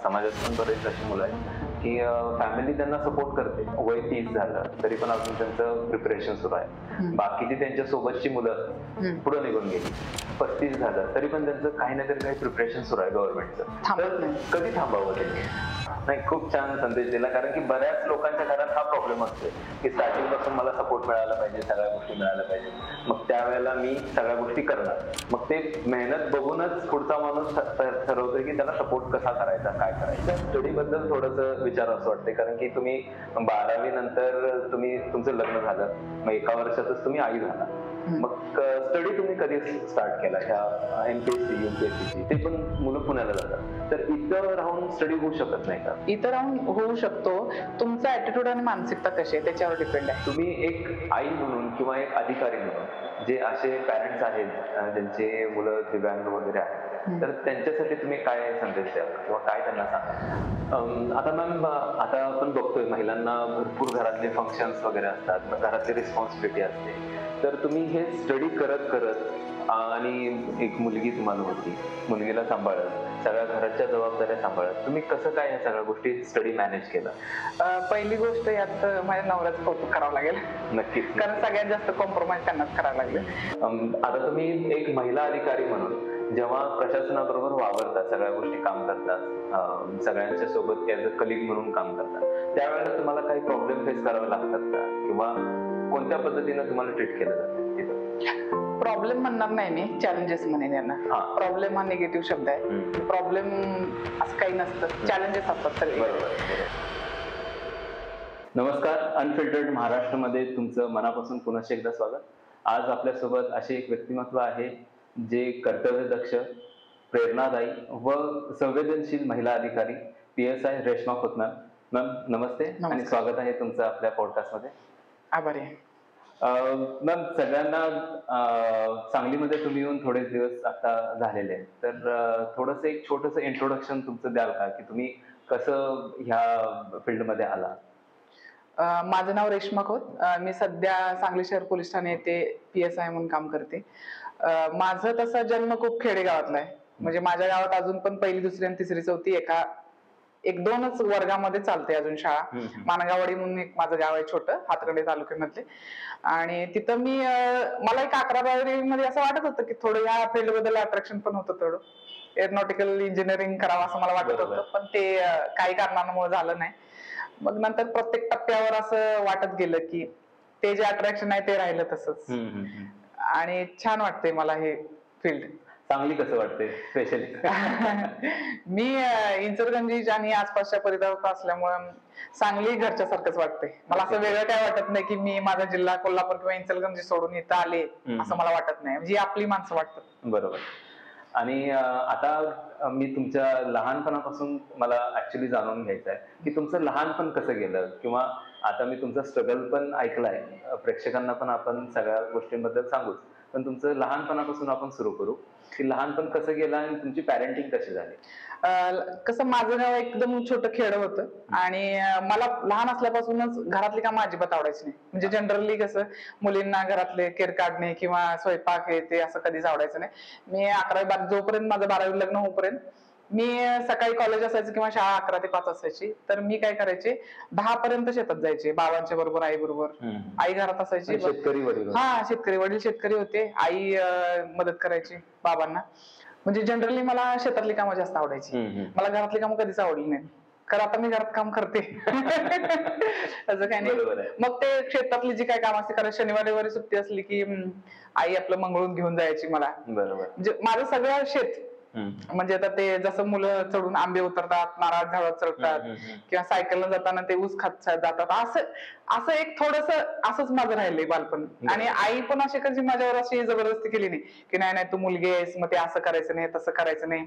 समाजात पण बरेच अशी मुलं आहेत की फॅमिली त्यांना सपोर्ट करते. वय 30 झालं तरी पण अजून त्यांचं प्रिपरेशन सुरू आहे. बाकीची त्यांच्या सोबतची मुलं पुढे निघून गेली. 35 झालं तरी पण त्यांचं काही ना काही प्रिपरेशन सुरू आहे गव्हर्नमेंटचं. तर कधी थांबावं त्यांनी? नाही, खूप छान संदेश दिला. कारण की बऱ्याच लोकांच्या घरात हा प्रॉब्लेम असतो की स्टार्टिंग पासून मला सपोर्ट मिळाला पाहिजे, सगळ्या गोष्टी मिळायला पाहिजे, मग त्यावेळेला मी सगळ्या गोष्टी करणार. मग ते मेहनत बघूनच पुढचा माणूस ठरवतोय की त्याला सपोर्ट कसा करायचा, काय करायचं. स्टडी बद्दल थोडंसं विचार असं वाटते. कारण की तुम्ही 12वी नंतर तुमचं लग्न झालं, मग एका वर्षातच तुम्ही आई झाला. मग स्टडी तुम्ही कधी स्टार्ट केला? ह्या एमपीएससी यूपीएससी ते पण मुलं पुण्याला जातात, तर इथं राहून स्टडी होऊ शकत नाही का? इथं राहून होऊ शकतो. तुमचा ऍटिट्यूड आणि मानसिकता कशी आहे त्याच्यावर डिपेंड आहे. तुम्ही एक आई म्हणून किंवा एक अधिकारी म्हणून, जे असे पॅरेंट्स आहेत ज्यांचे मुलं दिव्यांग वगैरे आहेत, तर त्यांच्यासाठी तुम्ही काय संदेश द्याल किंवा काय त्यांना सांगा? आता मॅम, आता आपण बघतोय महिलांना भरपूर घरातले फंक्शन्स वगैरे असतात, घरातली रिस्पॉन्सिबिलिटी असते. तर तुम्ही हे स्टडी करत करत आणि एक मुलगी तुम्हाला होती, मुलगीला सांभाळत, सगळ्या घराच्या जबाबदाऱ्या सांभाळत, तुम्ही कसं काय या सगळ्या गोष्टी स्टडी मॅनेज केलं? पहिली गोष्ट यात माझ्या नवऱ्याचं कौतुक करावं लागेल. नक्कीच. कारण सगळ्यात जास्त कॉम्प्रोमाइज त्यांनाच करावं लागेल. आता तुम्ही एक महिला अधिकारी म्हणून जेव्हा प्रशासनाबरोबर वावरता, सगळ्या गोष्टी काम करतात, सगळ्यांच्या सोबत ऍज अ कलिग म्हणून काम करतात, त्यावेळेला तुम्हाला काही प्रॉब्लेम फेस करावे लागतात का? किंवा कोणत्या पद्धतीने तुम्हाला ट्रीट केलं जातं तिथं? प्रॉब्लेम म्हणणार नाही मी, चॅलेंजेस म्हणेन यांना. प्रॉब्लेम हा निगेटिव्ह शब्द आहे. प्रॉब्लेम असं काही नसतं, चॅलेंजेस असतात सगळे. नमस्कार, अनफिल्टर्ड महाराष्ट्रमध्ये तुमचं मनापासून पुन्हा एकदा स्वागत. आज आपल्यासोबत असे एक व्यक्तिमत्व आहे जे कर्तव्यदक्ष, प्रेरणादायी व संवेदनशील महिला अधिकारी PSI रेश्मा खोतनार. मॅम नमस्ते आणि स्वागत आहे तुमचं आपल्या पॉडकास्टमध्ये. आभारी आहे. मॅम, सगळ्यांना सांगलीमध्ये तुम्ही येऊन थोडेच दिवस आता झालेले आहेत, तर थोडंसं एक छोटंसं इंट्रोडक्शन तुमचं द्याल का, की तुम्ही कसं ह्या फील्डमध्ये आला? माझं नाव रेश्मा खोत. मी सध्या सांगली शहर पोलीस ठाणे येथे PSI म्हणून काम करते. माझं तसा जन्म खूप खेडेगावातला आहे. म्हणजे माझ्या गावात अजून पण पहिली, दुसरी आणि तिसरी, चौथी एक दोनच वर्गामध्ये चालते अजून शाळा. मानगाववाडी म्हणून एक माझं गाव आहे छोटं, हातकंडे तालुक्यामधले. आणि तिथं मला एक 11वी मध्ये असं वाटत होतं की थोडं या फील्ड बद्दल अट्रॅक्शन पण होतं, थोडं एरोनॉटिकल इंजिनिअरिंग करावं असं मला वाटत होतं, पण ते काही कारणांमुळे झालं नाही. मग नंतर प्रत्येक टप्प्यावर असं वाटत गेलं की ते जे अट्रॅक्शन आहे ते राहिलं तसंच. आणि छान वाटतंय मला हे फील्ड. सांगली कसं वाटते स्पेशली? मी इचलकरंजी आणि आसपासच्या परिसरात असल्यामुळे सांगली घरच्या सारखंच वाटतंय मला. असं वेगळं काय वाटत नाही की मी माझा जिल्हा कोल्हापूर किंवा इचलकरंजी सोडून इथं आले असं मला वाटत नाही. म्हणजे आपली माणसं वाटतात. बरोबर. आणि आता मी तुमच्या लहानपणापासून मला ऍक्च्युली जाणून घ्यायचं आहे की तुमचं लहानपण कसं गेलं, किंवा आता मी तुमचा स्ट्रगल पण ऐकलाय, प्रेक्षकांना पण आपण सगळ्या गोष्टींबद्दल सांगूच, पण तुमचं लहानपणापासून आपण सुरू करू की लहानपण कसं गेलं आणि तुमची पॅरेंटिंग कशी झाली? कसं, माझं गाव एकदम छोटं खेड होतं आणि मला लहान असल्यापासूनच घरातली कामं अजिबात आवडायची नाही. म्हणजे जनरली कसं मुलींना घरातले केर काढणे किंवा स्वयंपाक हे ते असं कधीच आवडायचं नाही. मी 11वी जोपर्यंत माझं 12वी लग्न होईपर्यंत मी सकाळी कॉलेज असायचं किंवा शाळा 11 ते 5 असायची, तर मी काय करायचे 10 पर्यंत शेतात जायचे बाबांच्या बरोबर, आई बरोबर. आई घरात असायची. शेतकरी वडील? हा, शेतकरी वडील शेतकरी होते. आई मदत करायची बाबांना. म्हणजे जनरली मला शेतातली कामं जास्त आवडायची. मला घरातली कामं कधीच आवडली नाही. कारण आता मी घरात काम करते असं काही नाही. मग ते शेतातली जी काय काम असते, कारण शनिवार रविवारी सुट्टी असली की आई आपलं मंगळून घेऊन जायची मला. बरोबर. म्हणजे माझं सगळं शेत. म्हणजे आता ते जसं मुलं चढून आंबे उतरतात, नारळ झाडात चढतात किंवा सायकलनं जाताना ते ऊस खात जातात, असं एक थोडस असंच माझं राहिलंय बालपण. आणि आई पण अशी कधी माझ्यावर अशी जबरदस्ती केली नाही की नाही तू मुलगी आहेस मग ते असं करायचं नाही, तसं करायचं नाही.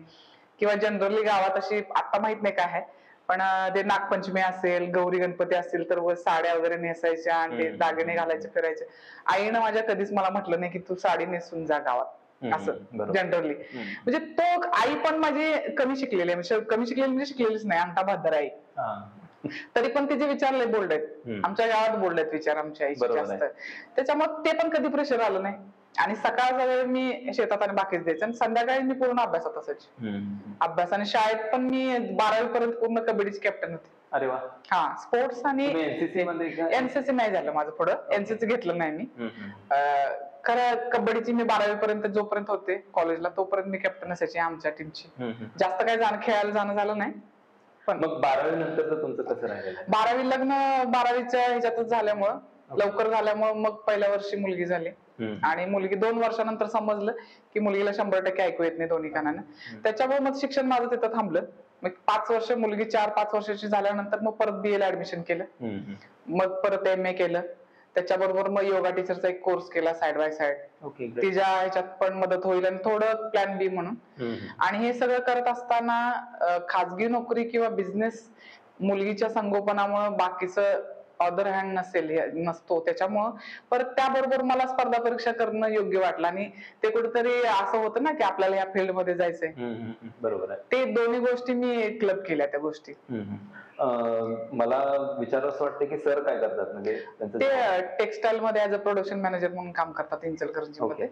किंवा जनरली गावात अशी, आता माहित नाही काय आहे, पण ते नागपंचमी असेल, गौरी गणपती असतील तर साड्या वगैरे नेसायच्या आणि ते दागिने घालायचे, फिरायचे. आईनं माझ्या कधीच मला म्हटलं नाही की तू साडी नेसून जा गावात, असं जनरली. म्हणजे तो आई पण माझी कमी शिकलेली आहे. कमी शिकलेली म्हणजे शिकलेलीच नाही, अंगठा बहादर आई. तरी पण तिचे विचार लय बोल्ड आहेत. आमच्या गावात बोल्ड आहेत विचार आमच्या आईचे जास्त. त्याच्यामुळे ते पण कधी प्रेशर आलं नाही. आणि सकाळचा वेळ मी शेतात आणि बाकीच द्यायचं, आणि संध्याकाळी मी पूर्ण अभ्यासात असायचे. अभ्यास आणि शाळेत पण मी 12वी पर्यंत पूर्ण कबड्डीची कॅप्टन होते. अरे वा. हा, स्पोर्ट्स आणि एनसीसी नाही झालं माझं पुढं, एनसीसी घेतलं नाही मी. खरं कबड्डीची मी 12वी पर्यंत जोपर्यंत होते कॉलेजला तोपर्यंत मी कॅप्टन असायची आमच्या टीमची. जास्त काही खेळायला जाणं झालं नाही. पण मग 12वी नंतर तुमचं कसं राहिलेलं? 12वी लग्न 12वीच्या ह्याच्यातच झाल्यामुळं, लवकर झाल्यामुळं मग पहिल्या वर्षी मुलगी झाली. आणि मुलगी 2 वर्षानंतर समजलं की मुलगीला 100% ऐकू येत नाही दोन्ही कानानं. त्याच्यामुळे मग शिक्षण माझं तिथं थांबलं. मग 5 वर्ष मुलगी 4-5 वर्षाची झाल्यानंतर मग परत BA ला ऍडमिशन केलं. मग परत MA केलं. त्याच्याबरोबर मग योगा टीचरचा एक कोर्स केला साइड बाय साइड. तिच्या ह्याच्यात पण मदत होईल आणि थोडं प्लॅन B म्हणून. आणि हे सगळं करत असताना खाजगी नोकरी किंवा बिझनेस मुलगीच्या संगोपनामुळे बाकीचं अदर हँड नसतो, त्याच्यामुळं परत त्याबरोबर मला स्पर्धा परीक्षा करणं योग्य वाटलं. आणि ते कुठेतरी असं होतं ना की आपल्याला या फील्ड मध्ये जायचंय. बरोबर आहे. ते दोन्ही गोष्टी मी क्लब केल्या त्या गोष्टी. मला विचारावं वाटतं की सर काय करतात, म्हणजे ते टेक्सटाईल मध्ये ऍज अ प्रोडक्शन मॅनेजर म्हणून काम करतात इचलकरंजी मध्ये.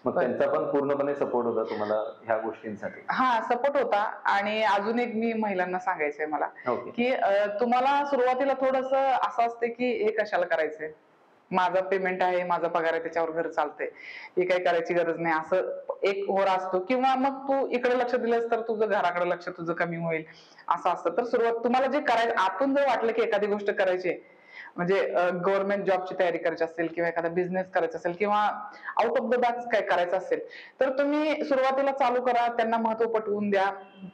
मग त्यांचा पण पूर्णपणे सपोर्ट होता तुम्हाला ह्या गोष्टींसाठी? हा, सपोर्ट होता. आणि अजून एक मी महिलांना सांगायचंय मला की तुम्हाला सुरुवातीला थोडस असं असते की हे कशाला करायचंय, माझा पेमेंट आहे, माझा पगार आहे, त्याच्यावर घर चालतंय, हे काही करायची गरज नाही, असं एक होरा असतो. किंवा मग तू इकडे लक्ष दिलंस तर तुझं घराकडे लक्ष तुझं कमी होईल असं असतं. तर सुरुवात तुम्हाला जे करायचं, आतून जर वाटलं की एखादी गोष्ट करायची, म्हणजे गव्हर्नमेंट जॉबची तयारी करायची असेल किंवा एखादा बिझनेस करायचा असेल किंवा आउट ऑफ द बॉक्स काय करायचं असेल, तर तुम्ही सुरुवातीला चालू करा, त्यांना महत्व पटवून द्या.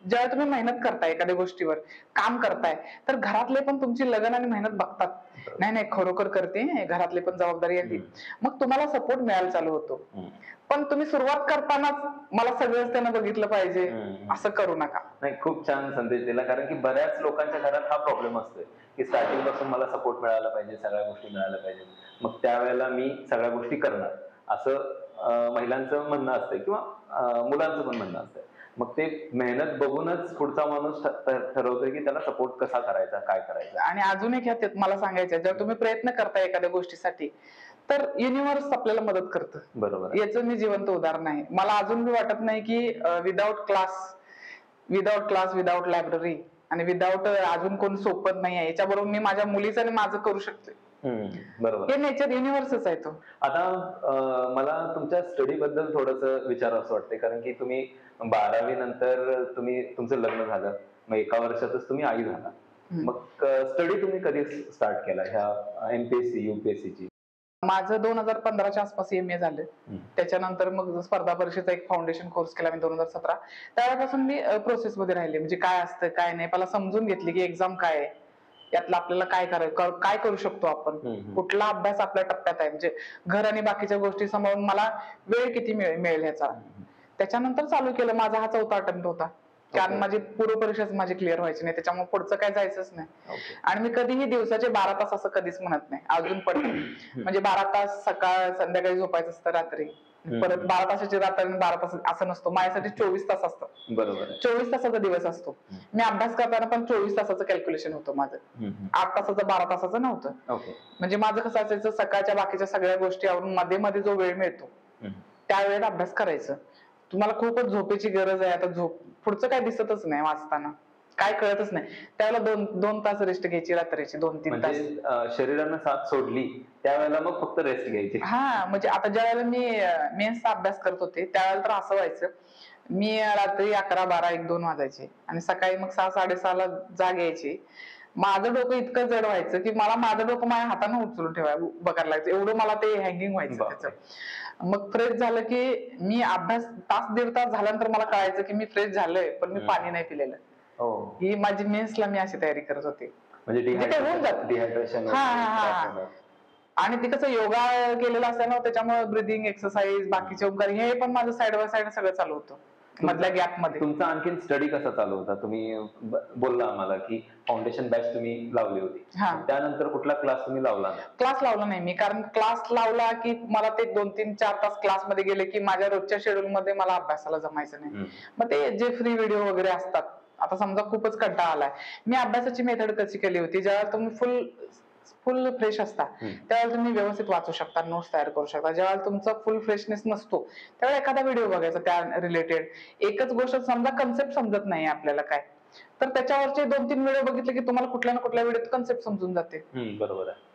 जेव्हा तुम्ही मेहनत करताय एखाद्या गोष्टीवर काम करताय, तर घरातले पण तुमची लगन आणि मेहनत बघतात. नाही नाही, खरोखर करते, घरातले पण जबाबदारी आहे, मग तुम्हाला सपोर्ट मिळायला चालू होतो. पण तुम्ही सुरुवात करतानाच मला सगळंच त्यानं बघितलं पाहिजे असं करू नका. नाही, खूप छान संदेश दिला. कारण की बऱ्याच लोकांच्या घरात हा प्रॉब्लेम असतोय की स्टार्टिंग पासून मला सपोर्ट मिळाला पाहिजे, सगळ्या गोष्टी मिळाल्या पाहिजे, मग त्यावेळेला मी सगळ्या गोष्टी करणार, असं महिलांचं म्हणणं असतं किंवा मुलांचं पण म्हणणं असतं. मग ते मेहनत बघूनच पुढचा माणूस ठरवतोय की त्याला सपोर्ट कसा करायचा, काय करायचं. आणि अजून एक ह्यात मला सांगायचं, जर तुम्ही प्रयत्न करताय एखाद्या गोष्टीसाठी तर युनिव्हर्स आपल्याला मदत करतं. बरोबर. याचं मी जिवंत उदाहरण आहे. मला अजून बी वाटत नाही की विदाउट क्लास, विदाउट लायब्ररी आणि विदाउट अजून कोण सोपत नाही आहे, याच्याबरोबर मी माझ्या मुलीचं आणि माझं करू शकते. बरोबर. हे नेचर युनिव्हर्सच आहे तो. आता मला तुमच्या स्टडी बद्दल थोडंसं विचारावंसं वाटतंय, कारण की तुम्ही 12वी नंतर तुमचं लग्न झालं, मग 1 वर्षातच तुम्ही आई झाला. मग स्टडी तुम्ही कधी स्टार्ट केला ह्या MPSC UPSC ची? माझं 2015च्या आसपास MA झालं. त्याच्यानंतर मग स्पर्धा परीक्षेचा एक फाउंडेशन कोर्स केला मी 2017. त्यावेळेपासून मी प्रोसेस मध्ये राहिले, म्हणजे काय असतं काय नाही, पहिला समजून घेतली की एक्झाम काय आहे, यातलं आपल्याला काय करू शकतो आपण, कुठला अभ्यास आपल्या टप्प्यात आहे, म्हणजे घर आणि बाकीच्या गोष्टी सांभाळून मला वेळ किती मिळेल ह्याचा. त्याच्यानंतर चालू केलं. माझा हा 4था अटेम्प्ट होता, कारण माझी पूर्व परीक्षाच माझी क्लिअर व्हायची नाही, त्याच्यामुळे पुढचं काय जायचंच नाही. आणि मी कधीही दिवसाचे 12 तास असं कधीच म्हणत नाही अजून पण. म्हणजे 12 तास सकाळ संध्याकाळी झोपायचं असतं, रात्री परत 12 तासाची रात्र आणि 12 तास असं नसतो. माझ्यासाठी 24 तास असतं. बरोबर. 24 तासाचा दिवस असतो. मी अभ्यास करताना पण 24 तासाचं कॅल्क्युलेशन होतं माझं, 8 तासाचं 12 तासाचं नव्हतं. म्हणजे माझं कसं असायचं, सकाळच्या बाकीच्या सगळ्या गोष्टी आवरून मध्ये मध्ये जो वेळ मिळतो त्या वेळेत अभ्यास करायचं. तुम्हाला खूपच झोपेची गरज आहे, आता झोप पुढचं काय दिसतच नाही, वाचताना काय कळतच नाही, त्यावेळेला 2 तास रेस्ट घ्यायची रात्रीची, 2-3 तास. शरीरानं साथ सोडली त्यावेळेला मग फक्त रेस्ट घ्यायची. हा, म्हणजे आता ज्या वेळेला मी मेन्सचा अभ्यास करत होते त्यावेळेला तर असं व्हायचं, मी रात्री 11, 12, 1, 2 वाजायचे आणि सकाळी मग 6, 6:30 जाग यायची. माझं डोकं इतकं जड व्हायचं की मला माझं डोकं माझ्या हातानं उचलून बघायला लागायचं, एवढं मला ते हँगिंग व्हायचं त्याचं. मग फ्रेश झालं की मी अभ्यास तास 1.5 तास झाल्यानंतर मला कळायचं की मी फ्रेश झालोय पण मी पाणी नाही पिलेलं. ही माझी मेन्सला मी अशी तयारी करत होते. म्हणजे होऊन जात डिहायड्रेशन. आणि ते कसं योगा केलेलं असल्यानं त्याच्यामुळे ब्रिदिंग एक्सरसाइज, बाकीचे उपकार, हे पण माझं साइड बाय साइड सगळं चालू होतं मधल्या गॅप मध्ये. तुमचा आणखीन स्टडी कसा चालू होता? तुम्ही बोलला आम्हाला की फाउंडेशन बॅच तुम्ही लावली होती, त्यानंतर कुठला क्लास तुम्ही लावला? क्लास लावला नाही मी, कारण क्लास लावला की मला ते 2-3-4 तास क्लास मध्ये गेले की माझ्या रोजच्या शेड्यूल मध्ये मला अभ्यासाला जमायचं नाही. मग ते जे फ्री व्हिडिओ वगैरे असतात, आता समजा खूपच कंटाळा आलाय, मी अभ्यासाची मेथड कशी केली होती, ज्यावेळेला तुम्ही फुल फुल फ्रेश असता त्यावेळेला तुम्ही व्यवस्थित वाचू शकता, नोट्स तयार करू शकता. जेव्हा तुमचा फुल फ्रेशनेस नसतो त्यावेळेला एखादा व्हिडिओ बघायचा त्या रिलेटेड. एकच गोष्ट समजा कन्सेप्ट समजत नाही आपल्याला काय, तर त्याच्यावरचे 2-3 व्हिडिओ बघितले की तुम्हाला कुठल्या ना कुठल्या व्हिडिओत कन्सेप्ट समजून जाते. बरोबर आहे.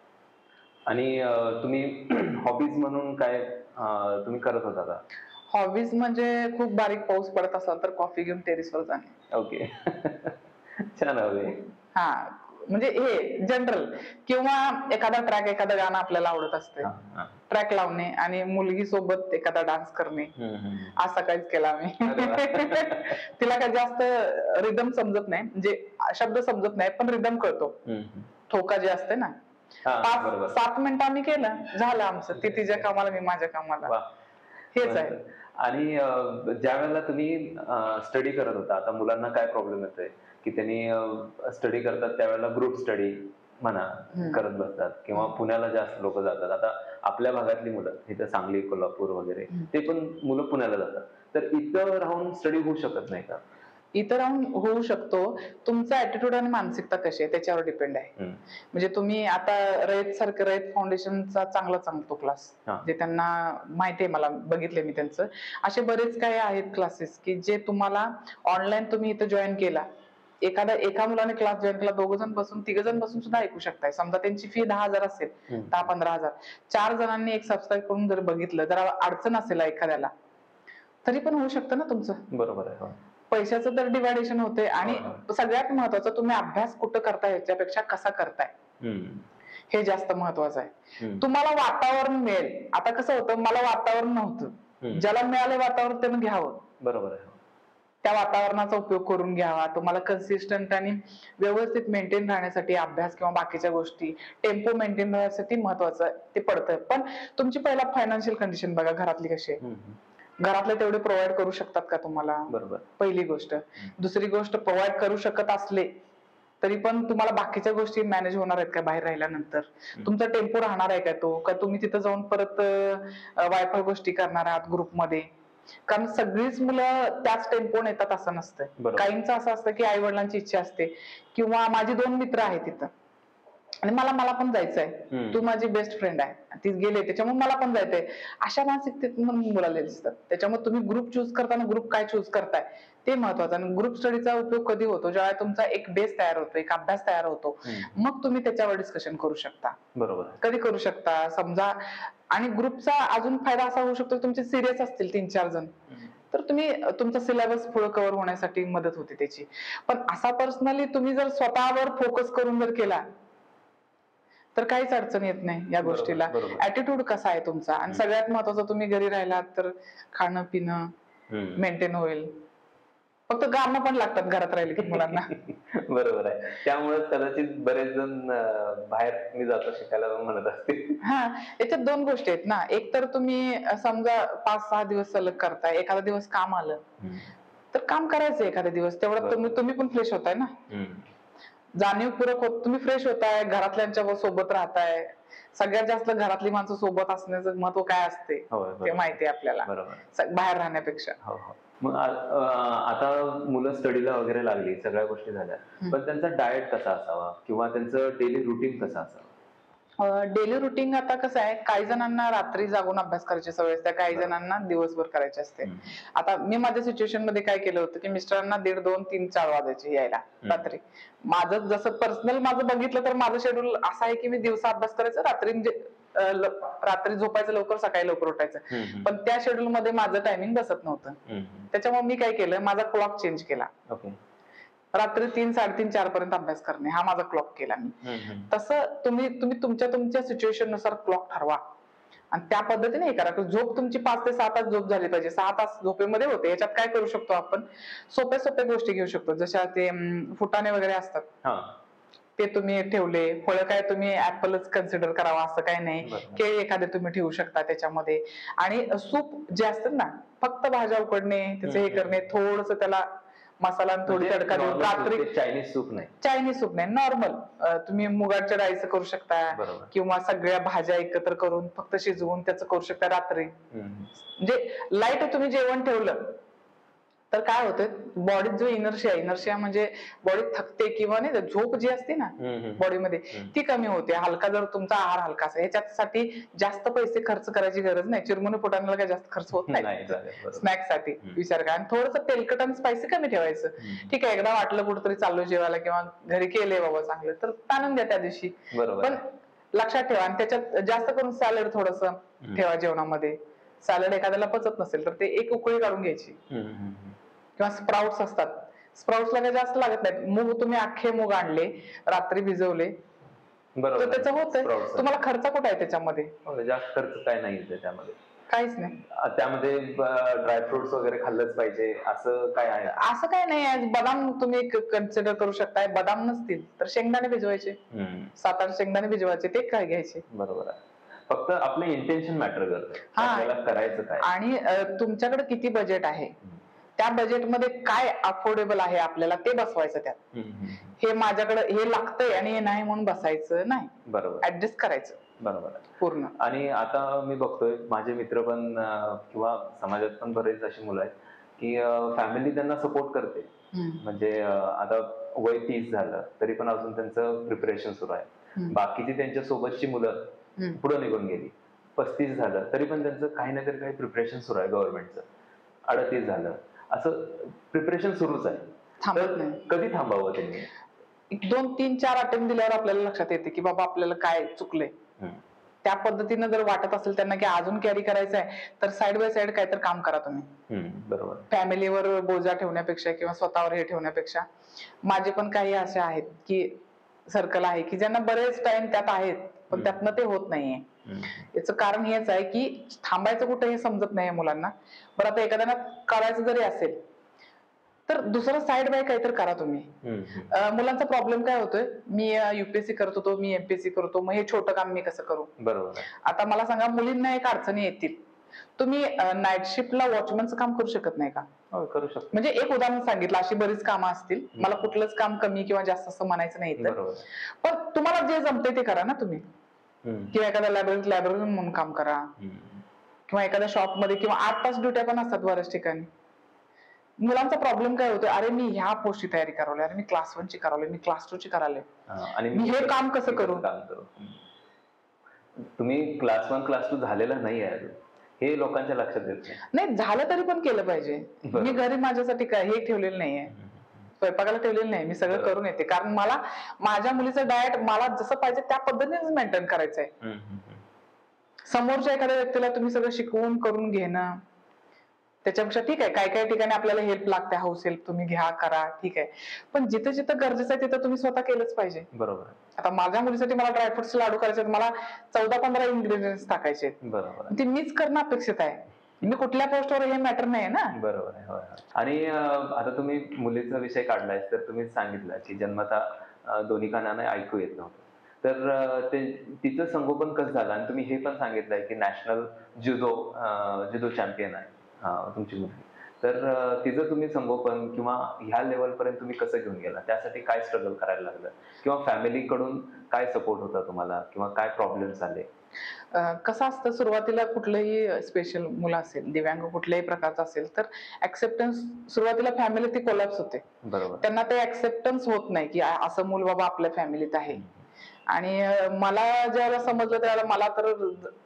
आणि तुम्ही हॉबीज म्हणून काय तुम्ही करत होता का? हॉबीज म्हणजे खूप बारीक पाऊस पडत असेल तर कॉफी घेऊन टेरेसवर जाणे. ओके. छान हवे. हा, म्हणजे हे जनरल. किंवा एखादा ट्रॅक, एखादं गाणं आपल्याला आवडत असते, ट्रॅक लावणे आणि मुलगी सोबत एखादा डान्स करणे. आज सकाळीच केला आम्ही. तिला काय जास्त रिदम समजत नाही, म्हणजे शब्द समजत नाही पण रिदम कळतो, ठोका जे असते ना. 5-7 मिनिटं आम्ही केलं, झालं आमचं. ती तिच्या कामाला, मी माझ्या कामाला. हेच आहे. आणि ज्या वेळेला तुम्ही स्टडी करत होता, आता मुलांना काय प्रॉब्लेम येतोय की त्यांनी स्टडी करतात त्यावेळेला ग्रुप स्टडी म्हणा करत बसतात, किंवा पुण्याला जास्त लोक जातात. आता आपल्या भागातली मुलं इथं सांगली, कोल्हापूर वगैरे, ते पण मुलं पुण्याला जातात. तर इथं राहून स्टडी होऊ शकत नाही का? इतर राहून होऊ शकतो. तुमचा ऍटिट्यूड आणि मानसिकता कशी आहे त्याच्यावर डिपेंड आहे. म्हणजे तुम्ही आता रयत फाउंडेशनचा चांगला चांगतो क्लास, जे त्यांना माहिती आहे, मला बघितले मी त्यांचं. असे बरेच काही आहेत क्लासेस की जे तुम्हाला ऑनलाईन तुम्ही इथं जॉईन केला, एका मुलाने क्लास जॉईन केला, 2 जण बसून 3 जण बसून सुद्धा ऐकू शकताय. समजा त्यांची फी 10,000 असेल, 10-15,000, 4 जणांनी एक सबस्क्राईब करून जर बघितलं, जर अडचण असेल एखाद्याला, तरी पण होऊ शकतं ना तुमचं. बरोबर आहे. पैशाचं तर डिव्हायडेशन होते. आणि सगळ्यात महत्वाचं, तुम्ही अभ्यास कुठं करताय याच्यापेक्षा कसा करताय हे जास्त महत्वाचं आहे. तुम्हाला वातावरण मिळेल. आता कसं होतं, मला वातावरण नव्हतं, ज्याला मिळालं वातावरण त्यानं घ्यावं. बरोबर आहे. त्या वातावरणाचा उपयोग करून घ्यावा. तुम्हाला कन्सिस्टंट आणि व्यवस्थित मेंटेन राहण्यासाठी अभ्यास किंवा बाकीच्या गोष्टी, टेम्पो मेंटेन राहण्यासाठी महत्वाचं ते पडतं. पण तुमची पहिला फायनान्शियल कंडिशन बघा, घरातली कशी आहे. घरातले तेवढे प्रोव्हाइड करू शकतात का तुम्हाला? बरोबर. पहिली गोष्ट. दुसरी गोष्ट, प्रोव्हाइड करू शकत असले तरी पण तुम्हाला बाकीच्या गोष्टी मॅनेज होणार आहेत का बाहेर राहिल्यानंतर? तुमचा टेम्पो राहणार आहे का तो? का तुम्ही तिथं जाऊन परत वायफाय गोष्टी करणार आहात ग्रुपमध्ये? कारण सगळीच मुलं त्याच टेम्पोने येतात असं नसतं. काहींचं असं असतं की आई वडिलांची इच्छा असते, किंवा माझी 2 मित्र आहेत तिथं आणि मला पण जायचंय, तू माझी बेस्ट फ्रेंड आहे, ती गेले त्याच्यामुळे मला पण जायचंय, अशा मानसिकतेत मुलाला दिसतात. त्याच्यामुळे तुम्ही ग्रुप चूज करताना ग्रुप काय चूज करताय ते महत्वाचं. आणि ग्रुप स्टडीचा उपयोग कधी होतो? जेव्हा तुमचा एक बेस तयार होतो, एक अभ्यास तयार होतो, मग तुम्ही त्याच्यावर डिस्कशन करू शकता. बरोबर. कधी करू शकता समजा. आणि ग्रुपचा अजून फायदा असा होऊ शकतो, तुमचे सिरियस असतील 3-4 जण, तर तुम्ही तुमचा सिलेबस पुढे कव्हर होण्यासाठी मदत होते त्याची. पण असा पर्सनली तुम्ही जर स्वतःवर फोकस करून जर केला तर काहीच अडचण येत नाही या गोष्टीला. ऍटिट्यूड कसा आहे तुमचा, आणि सगळ्यात महत्वाचं, तुम्ही घरी राहिलात तर खाणं पिणं मेंटेन होईल. फक्त गाणं पण लागतात घरात राहिले की मुलांना. बरोबर आहे. त्यामुळे कदाचित बरेच जण बाहेर मी जातो शिकायला म्हणत असतील. हा, याच्यात 2 गोष्टी आहेत ना. एक तर तुम्ही समजा 5-6 दिवस सलग करताय, एखादा दिवस काम आलं तर काम करायचं एखादा दिवस, तेवढं तुम्ही पण फ्रेश होताय ना, जाणीवपूर्वक तुम्ही फ्रेश होताय, घरातल्यांच्या सोबत राहताय. सगळ्यात जास्त घरातली माणसं सोबत असण्याचं महत्व काय असते ते माहिती आहे आपल्याला बाहेर राहण्यापेक्षा. मग आता मुलं स्टडीला वगैरे लागली, सगळ्या गोष्टी झाल्या, पण त्यांचा डाएट कसा असावा किंवा त्यांचं डेली रुटीन कसं असावं? डेली रुटीन आता कसं आहे, काही जणांना रात्री जागून अभ्यास करायची सवय असते, काही जणांना दिवसभर करायची असते. आता मी माझ्या सिच्युएशन मध्ये काय केलं होतं की मिस्टरांना 1:30, 2, 3, 4 वाजायचे यायला रात्री. माझं जसं पर्सनल माझं बघितलं तर माझं शेड्यूल असं आहे की मी दिवसा अभ्यास करायचं, रात्री म्हणजे रात्री झोपायचं लवकर, सकाळी लवकर उठायचं. पण त्या शेड्यूल मध्ये माझं टायमिंग बसत नव्हतं. त्याच्यामुळे मी काय केलं, माझा क्लॉक चेंज केला. रात्री 3, 3:30, 4 पर्यंत अभ्यास करणे हा माझा क्लॉक केला मी. तसं तुम्ही तुमच्या सिच्युएशन नुसार क्लॉक ठरवा आणि त्या पद्धतीने हे करा. झोप तुमची 5 ते 6 तास झोप झाली पाहिजे. 6 तास झोपेमध्ये होते. याच्यात काय करू शकतो आपण, सोप्या गोष्टी घेऊ शकतो, जशा ते फुटाणे वगैरे असतात ते तुम्ही ठेवले. फळं काय तुम्ही ऍपलच कन्सिडर करावा असं काही नाही, केळी एखादे तुम्ही ठेवू शकता त्याच्यामध्ये. आणि सूप जे असतात ना, फक्त भाज्या उकडणे, त्याचे हे करणे, थोडस त्याला मसाला थोडी तडका देऊन रात्री. चायनीज सूप नाही, नॉर्मल तुम्ही मुगाच्या डाळीचं करू शकता, किंवा सगळ्या भाज्या एकत्र करून फक्त शिजवून त्याचं करू शकता रात्री. म्हणजे लाईट तुम्ही जेवण ठेवलं तर काय होतं बॉडीत जो इनर्शिया म्हणजे बॉडीत थकते किंवा नाही झोप जी असते ना बॉडीमध्ये ती कमी होते. हलका जर तुमचा आहार हलका असेल ह्याच्यासाठी जास्त पैसे खर्च करायची गरज नाही. चिरमुरे फुटाण्याला काय जास्त खर्च होत नाही स्नॅक्स साठी विचार करा. आणि थोडंसं तेलकट आणि स्पायसी कमी ठेवायचं. ठीक आहे, एकदा वाटलं कुठेतरी चाललो जेवायला किंवा घरी केले बाबा चांगलं तर ताणून द्या त्या दिवशी, पण लक्षात ठेवा. आणि त्याच्यात जास्त करून सॅलड थोडस ठेवा जेवणामध्ये. सॅलड एखाद्याला पचत नसेल तर ते एक उकळी काढून घ्यायची. किंवा स्प्राउट्स असतात, स्प्राउट्सला काही जास्त लागत नाही. मूग तुम्ही अख्खे मूग आणले, रात्री भिजवले तर त्याचं होतंय. तुम्हाला खर्च कुठे आहे त्याच्यामध्ये? जास्त खर्च काय नाही त्याच्यामध्ये, काहीच नाही. त्यामध्ये ड्रायफ्रुट्स वगैरे खाल्लंच पाहिजे असं काय आहे? असं काय नाही. बदाम तुम्ही कन्सिडर करू शकताय. बदाम नसतील तर शेंगदाणे भिजवायचे, 7-8 शेंगदाणे भिजवायचे, ते काय घ्यायचे. बरोबर आहे. फक्त आपलं इंटेन्शन मॅटर करतं, आपल्याला करायचं काय आणि तुमच्याकडे किती बजेट आहे, त्या बजेटमध्ये काय अफोर्डेबल आहे आपल्याला ते बसवायचं त्यात. हे माझ्याकडे हे लागतंय आणि हे नाही म्हणून बसायचं नाही. बरोबर, ऍडजस्ट करायचं. बरोबर पूर्ण. आणि आता मी बघतोय माझे मित्र पण किंवा समाजात पण बरेच अशी मुलं आहेत की फॅमिली त्यांना सपोर्ट करते. म्हणजे आता वय 30 झालं तरी पण अजून त्यांचं प्रिपरेशन सुरू आहे. बाकीची त्यांच्या सोबतची मुलं पुढे निघून गेली. 35 झालं तरी पण त्यांचं काही ना काही प्रिपरेशन सुरू आहे गव्हर्नमेंटचं. 38 झालं, असं प्रिपरेशन सुरूच आहे. थांबत नाही. कधी थांबावं त्यांनी? 2-3-4 अटेम्प्ट दिल्यावर आपल्याला लक्षात येते की बाबा आपल्याला काय चुकलंय. त्या पद्धतीनं जर वाटत असेल त्यांना की अजून कॅरी करायचं आहे तर साईड बाय साईड काहीतरी काम करा तुम्ही. बरोबर. फॅमिलीवर बोजा ठेवण्यापेक्षा किंवा स्वतःवर हे ठेवण्यापेक्षा. माझे पण काही असे आहेत की सर्कल आहे की ज्यांना बरेच टाइम त्यात आहेत पण त्यातनं ते होत नाहीये. याचं कारण हेच आहे की थांबायचं कुठे हे समजत नाही मुलांना. बरं आता एखाद्याला करायचं जरी असेल तर दुसरं साईड बाय काहीतरी करा तुम्ही. मुलांचा प्रॉब्लेम काय होतोय, मी युपीएससी करत होतो, मी एमपीएससी करतो, मग हे छोटं काम मी कसं करू. बरोबर. आता मला सांगा, मुलींना एक अडचणी येतील. तुम्ही नाईट शिफ्टला वॉचमनचं काम करू शकत नाही का? करू शकतो. म्हणजे एक उदाहरण सांगितलं, अशी बरीच कामं असतील. मला कुठलंच काम कमी किंवा जास्त असं म्हणायचं नाही. पण तुम्हाला जे जमते ते करा ना तुम्ही. किंवा एखाद्या लायब्ररी म्हणून काम करा किंवा एखाद्या शॉपमध्ये, किंवा 8 तास ड्युट्या पण असतात बऱ्याच ठिकाणी. मुलांचा प्रॉब्लेम काय होतो, अरे मी ह्या पोस्टची तयारी करावली, अरे मी क्लास 1 ची करावली, मी क्लास 2 ची करायला, आणि मी हे काम कसं करू. तुम्ही क्लास 1 क्लास 2 झालेला नाही आहे हे लोकांच्या लक्षात येत नाही. झालं तरी पण केलं पाहिजे. मी घरी माझ्यासाठी काय हे ठेवलेलं नाहीये, स्वयंपाकाला ठेवलेलं नाही, मी सगळं करून येते. कारण मला माझ्या मुलीचं डाएट मला जसं पाहिजे त्या पद्धतीनेच मेंटेन करायचंय. समोरच्या एखाद्या व्यक्तीला तुम्ही सगळं शिकवून करून घेणं त्याच्यापेक्षा ठीक आहे, काही काही ठिकाणी आपल्याला हेल्प लागते, हाऊस हेल्प तुम्ही घ्या, करा, ठीक आहे. पण जिथे जिथं गरजेचं आहे तिथं तुम्ही स्वतः केलंच पाहिजे. बरोबर. आता माझ्या मुलीसाठी मला ड्रायफ्रुट्सचे लाडू करायचे, मला 14-15 इन्ग्रेडियंट्स टाकायचे. बरोबर. ते मीच करणं अपेक्षित आहे. मी कुठल्या पोस्टवर हे मॅटर नाही ना. बरोबर आहे. आणि आता तुम्ही मुलीचा विषय काढलाय तर तुम्ही सांगितलं की जन्मता दोन्ही कानाने ऐकू येत नव्हतं. तर ते तिचं संगोपन कसं झालं, आणि तुम्ही हे पण सांगितलंय की नॅशनल जुदो चॅम्पियन आहे तुमची मुलगी. तर तिचं तुम्ही संगोपन किंवा ह्या लेवल पर्यंत तुम्ही कसं घेऊन गेला, त्यासाठी काय स्ट्रगल करायला लागलं, किंवा फॅमिलीकडून काय सपोर्ट होता तुम्हाला, किंवा काय प्रॉब्लेम्स आले? कसं असतं, सुरुवातीला कुठलंही स्पेशल मुलं असेल, दिव्यांग कुठल्याही प्रकारचं असेल तर ऍक्सेप्टन्स सुरुवातीला फॅमिली ती कोलॅप्स होते. बरोबर. त्यांना ते ऍक्सेप्टन्स होत नाही की असं मूल बाबा आपल्या फॅमिलीत आहे. आणि मला ज्यावेळेला समजलं त्यावेळेला मला तर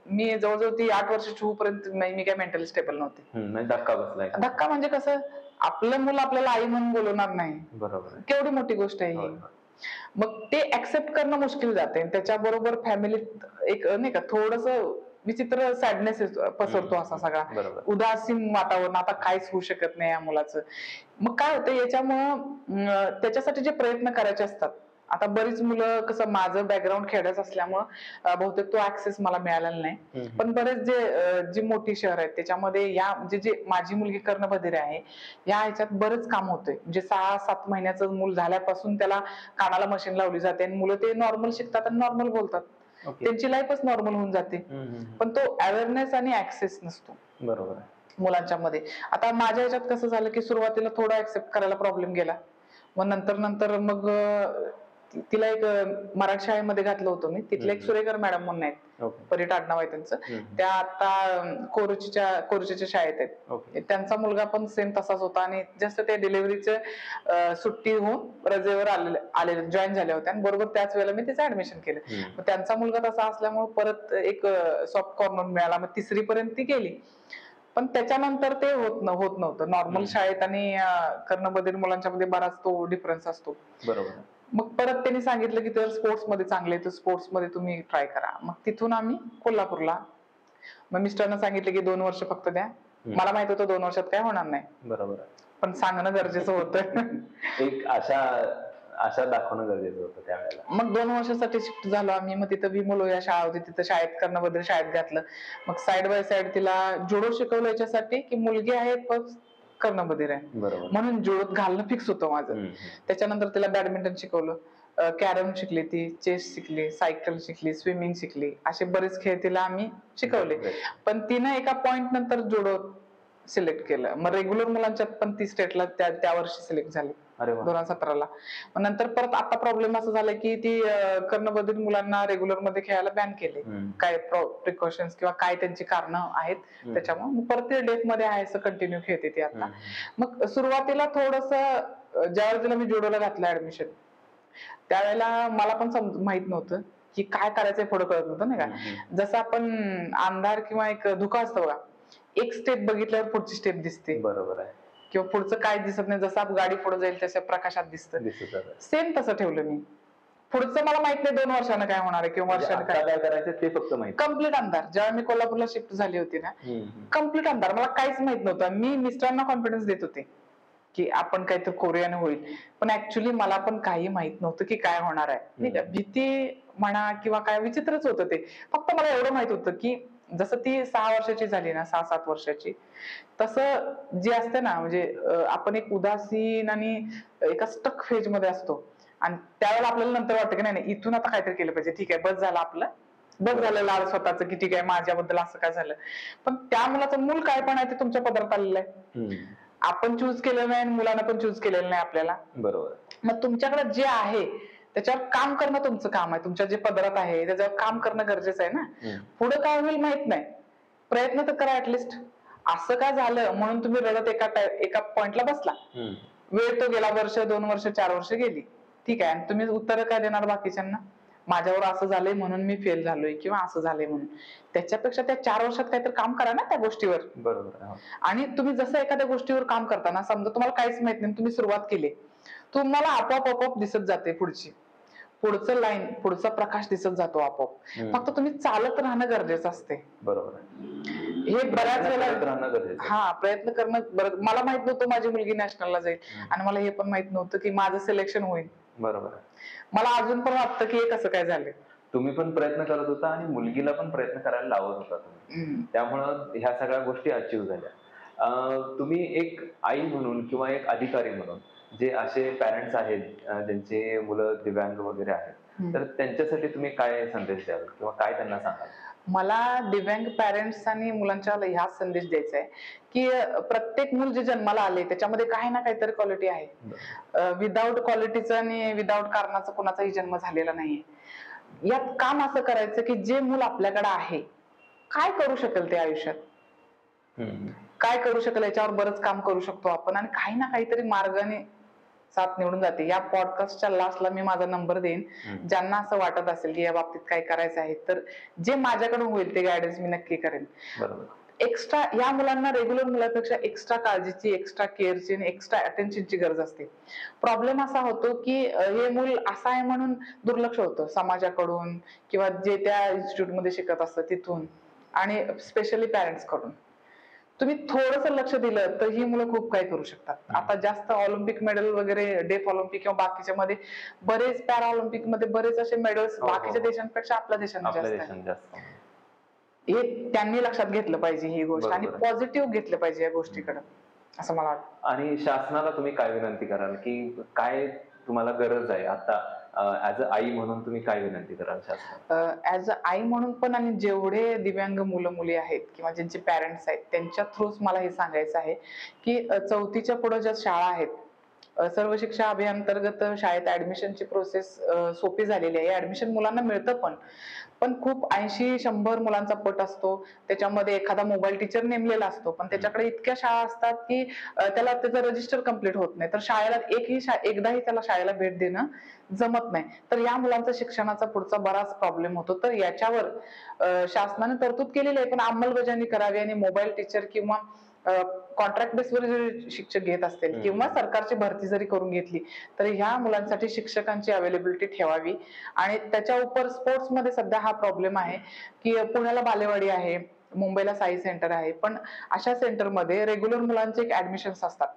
मी जवळजवळ ती 8 वर्षाची होऊपर्यंत मी काय मेंटली स्टेबल नव्हते. धक्का बसलाय. धक्का म्हणजे कसं, आपलं मुलं आपल्याला आई म्हणून बोलवणार नाही. बरोबर. केवढी मोठी गोष्ट आहे ही. मग ते ऍक्सेप्ट करणं मुश्किल जाते. त्याच्याबरोबर फॅमिलीत एक नाही का थोडस विचित्र सॅडनेस पसरतो, असा सगळा उदासीन वातावरण, आता काहीच होऊ शकत नाही या मुलाचं. मग काय होतं, याच्यामुळं त्याच्यासाठी जे प्रयत्न करायचे असतात, आता बरीच मुलं, कसं माझं बॅकग्राऊंड खेड्याचं असल्यामुळं बहुतेक तो ऍक्सेस मला मिळालेला नाही. पण बरेच जी मोठी शहर आहेत त्याच्यामध्ये या जे माझी मुलगी कर्णबधिर आहे या ह्याच्यात बरेच काम होतंय. म्हणजे 6-7 महिन्याचं मूल झाल्यापासून त्याला कानाला मशीन लावली जाते आणि मुलं ते नॉर्मल शिकतात आणि नॉर्मल बोलतात. त्यांची लाईफच नॉर्मल होऊन जाते. पण तो अवेअरनेस आणि ऍक्सेस नसतो. बरोबर. मुलांच्या मध्ये आता माझ्या ह्याच्यात कसं झालं की सुरुवातीला थोडा ऍक्सेप्ट करायला प्रॉब्लेम गेला, मग नंतर मग तिला एक मराठी शाळेमध्ये घातलं होतं मी. तिथले एक सुरेकर मॅडम म्हणून आहेत, परिट आडनाव आहे त्यांचं. त्या आता कोरुचीच्या शाळेत आहेत. त्यांचा मुलगा पण सेम तसाच होता आणि जस्ट ते डिलिव्हरीचं सुट्टी होऊन रजेवर आलेले जॉईन झाल्या होत्या आणि बरोबर त्याच वेळेला मी तिचं ऍडमिशन केलं. मग त्यांचा मुलगा तसा असल्यामुळे परत एक सॉफ्ट कॉर्नर मिळाला. मग 3री पर्यंत ती गेली, पण त्याच्यानंतर ते होत नव्हतं. नॉर्मल शाळेत आणि कर्णबधिर मुलांच्या मध्ये बराच तो डिफरन्स असतो. बरोबर. मग परत त्यांनी सांगितलं की जर स्पोर्ट्स मध्ये चांगले तर स्पोर्ट्स मध्ये तुम्ही ट्राय करा. मग तिथून आम्ही कोल्हापूरला, मग मिस्टरना सांगितलं की 2 वर्ष फक्त द्या. मला माहित होतं 2 वर्षात काय होणार नाही. बरोबर, पण सांगणं गरजेचं होतं. एक आशा दाखवणं गरजेचं होतं त्यावेळेला. मग 2 वर्षासाठी शिफ्ट झालो आम्ही. मग तिथं विमोलो या शाळा होती, तिथं शाळेत कर्णबधिर शाळेत घातलं. मग साइड बाय साइड तिला जुडो शिकवलं याच्यासाठी की मुलगी आहे पण कर्णबधिर आहे, म्हणून जुडोत घालणं फिक्स होतं माझं. त्याच्यानंतर तिला बॅडमिंटन शिकवलं, कॅरम शिकली, ती चेस शिकली, सायकल शिकली, स्विमिंग शिकली, असे बरेच खेळ तिला आम्ही शिकवले. पण तिनं एका पॉइंट नंतर जुडो सिलेक्ट केलं. मग रेग्युलर मुलांच्यात पण ती स्टेटला त्या वर्षी सिलेक्ट झाली 2017ला. मग नंतर परत आता प्रॉब्लेम असं झाला की ती कर्णबधिर मुलांना रेग्युलर मध्ये खेळायला बॅन केले. काय प्रिकॉशन्स किंवा काय त्यांची कारण आहेत त्याच्यामुळे परत ते डेफ मध्ये आहे असं कंटिन्यू खेळते ती आता. मग सुरुवातीला थोडस ज्यावेळेला तिला मी जुडोला घातलं ऍडमिशन, त्यावेळेला मला पण माहित नव्हतं की काय करायचंय, पुढे कळत नव्हतं नाही का. जसं आपण अंधार किंवा एक धुका असतो बघा, एक स्टेप बघितल्यावर पुढची स्टेप दिसते. बरोबर आहे. किंवा पुढचं काय दिसत नाही, जसं गाडी पुढे जाईल तसं प्रकाशात दिसतं. सेम तसं ठेवलं मी. पुढचं मला माहित नाही 2 वर्षानं काय होणार आहे किंवा वर्षानं काय करायचं ते फक्त माहिती. कम्प्लीट अंधार. जेव्हा मी कोल्हापूरला शिफ्ट झाली होती ना, कम्प्लीट अंधार, मला काहीच माहित नव्हतं. मी मिस्टरांना कॉन्फिडन्स देत होते की आपण काहीतरी कोरियाने होईल, पण ऍक्च्युली मला पण काही माहित नव्हतं की काय होणार आहे नाही का. भीती म्हणा किंवा काय विचित्रच होतं ते. फक्त मला एवढं माहित होतं की जसं ती 6 वर्षाची झाली ना, 6-7 वर्षाची, तसं जे असते ना, म्हणजे आपण एक उदासीन आणि एका स्टक फेज मध्ये असतो आणि त्यावेळेला आपल्याला नंतर वाटतं की नाही इथून आता काहीतरी केलं पाहिजे, ठीक आहे बस झालं आपलं, बस झालं लाड स्वतःच की ठीक आहे माझ्याबद्दल असं काय झालं. पण त्या मुलाचं मूल काय पण आहे ते तुमच्या पदरात आलेलं आहे. आपण चूज केलं नाही आणि मुलांना पण चूज केलेलं नाही आपल्याला. बरोबर. मग तुमच्याकडे जे आहे त्याच्यावर काम करणं तुमचं काम आहे. तुमच्या जे पदरात आहे त्याच्यावर काम करणं गरजेचं आहे ना. पुढे काय होईल माहित नाही, प्रयत्न तर करा ऍटलिस्ट. असं काय झालं म्हणून तुम्ही रडत एका पॉइंटला बसला, वेळ तो गेला, वर्ष 2 वर्ष 4 वर्ष गेली, ठीक आहे. तुम्ही उत्तर काय देणार बाकीच्यांना, माझ्यावर असं झालंय म्हणून मी फेल झालोय किंवा असं झालंय म्हणून. त्याच्यापेक्षा त्या 4 वर्षात काहीतरी काम करा ना त्या गोष्टीवर. बरोबर. आणि तुम्ही जसं एखाद्या गोष्टीवर काम करताना, समजा तुम्हाला काहीच माहित नाही, तुम्ही सुरुवात केली, तुम्हाला आपोआप दिसत जाते पुढचं लाईन, पुढचा प्रकाश दिसत जातो आपोआप. फक्त तुम्ही चालत राहणं गरजेचं असते. बरोबर. हे बऱ्याच वेळेला प्रयत्न करणं. मला माहित नव्हतं माझी मुलगी नॅशनलला जाईल आणि मला हे पण माहित नव्हतं की माझं सिलेक्शन होईल. बरोबर. मला अजून पण वाटतं की हे कसं काय झालं. तुम्ही पण प्रयत्न करत होता आणि मुलगीला पण प्रयत्न करायला लावत होता तुम्ही, त्यामुळं ह्या सगळ्या गोष्टी अचीव्ह झाल्या. तुम्ही एक आई म्हणून किंवा एक अधिकारी म्हणून, जे असे पॅरेंट्स आहेत ज्यांचे मुलं दिव्यांग वगैरे आहेत, तर त्यांच्यासाठी तुम्ही काय संदेश द्याल किंवा काय त्यांना सांगाल? मला दिव्यांग पॅरेंट्स आणि मुलांच्या ह्या संदेश द्यायचा आहे की प्रत्येक मूल जे जन्माला आले त्याच्यामध्ये काही ना काहीतरी क्वालिटी आहे. विदाऊट क्वालिटीचं आणि विदाऊट कारणाचं कोणाचाही जन्म झालेला नाहीये. यात काम असं करायचं की जे मूल आपल्याकडे आहे, काय करू शकेल ते आयुष्यात, काय करू शकेल याच्यावर बरंच काम करू शकतो आपण आणि काही ना काहीतरी मार्गाने साथ निवडून जाते. या पॉडकास्टच्या लास्टला मी माझा नंबर देईन. ज्यांना असं वाटत असेल की या बाबतीत काय करायचं आहे, तर जे माझ्याकडून होईल ते गायडन्स मी नक्की करेन. एक्स्ट्रा या मुलांना रेग्युलर मुलांपेक्षा एक्स्ट्रा काळजीची, एक्स्ट्रा केअरची आणि एक्स्ट्रा अटेन्शनची गरज असते. प्रॉब्लेम असा होतो की हे मूल असं आहे म्हणून दुर्लक्ष होतं समाजाकडून किंवा जे त्या इन्स्टिट्यूटमध्ये शिकत असतं तिथून आणि स्पेशली पॅरेंट्स कडून. तुम्ही थोडंसं लक्ष दिलं तर ही मुलं खूप काही करू शकतात. आता जास्त ऑलिम्पिक मेडल वगैरे, डेफ ऑलिम्पिक किंवा बाकीच्या मध्ये बरेच, पॅरा ऑलिम्पिक मध्ये बरेच असे मेडल्स बाकीच्या देशांपेक्षा आपल्या देशांना जास्त. हे त्यांनी लक्षात घेतलं पाहिजे ही गोष्ट आणि पॉझिटिव्ह घेतलं पाहिजे या गोष्टीकडे, असं मला वाटतं. आणि शासनाला तुम्ही काय विनंती कराल की काय तुम्हाला गरज आहे आता ऍज अ आई म्हणून, तुम्ही काय विनंती कराल शासनाला? ऍज अ आई म्हणून पण आणि जेवढे दिव्यांग मुलं मुली आहेत किंवा ज्यांचे पॅरेंट्स आहेत त्यांच्या थ्रूच मला हे सांगायचं आहे की 4थीच्या पुढे ज्या शाळा आहेत सर्व शिक्षा अभियानांतर्गत शाळेत ऍडमिशनची प्रोसेस सोपी झालेली आहे. ऍडमिशन मुलांना मिळतं पण खूप 80-100 मुलांचा पट असतो. त्याच्यामध्ये एखादा मोबाईल टीचर नेमलेला असतो, पण त्याच्याकडे इतक्या शाळा असतात की त्याला त्याचं रजिस्टर कम्प्लीट होत नाही. तर शाळेला एकदाही त्याला शाळेला भेट देणं जमत नाही. तर या मुलांचा शिक्षणाचा पुढचा बराच प्रॉब्लेम होतो. तर याच्यावर शासनाने तरतूद केलेली आहे, पण अंमलबजावणी करावी आणि मोबाईल टीचर किंवा कॉन्ट्रॅक्ट बेसवर जरी शिक्षक घेत असतील किंवा सरकारची भरती जरी करून घेतली तरी ह्या मुलांसाठी शिक्षकांची अवेलेबिलिटी ठेवावी. आणि त्याच्या उपर स्पोर्ट्स मध्ये सध्या हा प्रॉब्लेम आहे की पुण्याला बालेवाडी आहे, मुंबईला साई सेंटर आहे, पण अशा सेंटरमध्ये रेग्युलर मुलांचे एक ऍडमिशन्स असतात.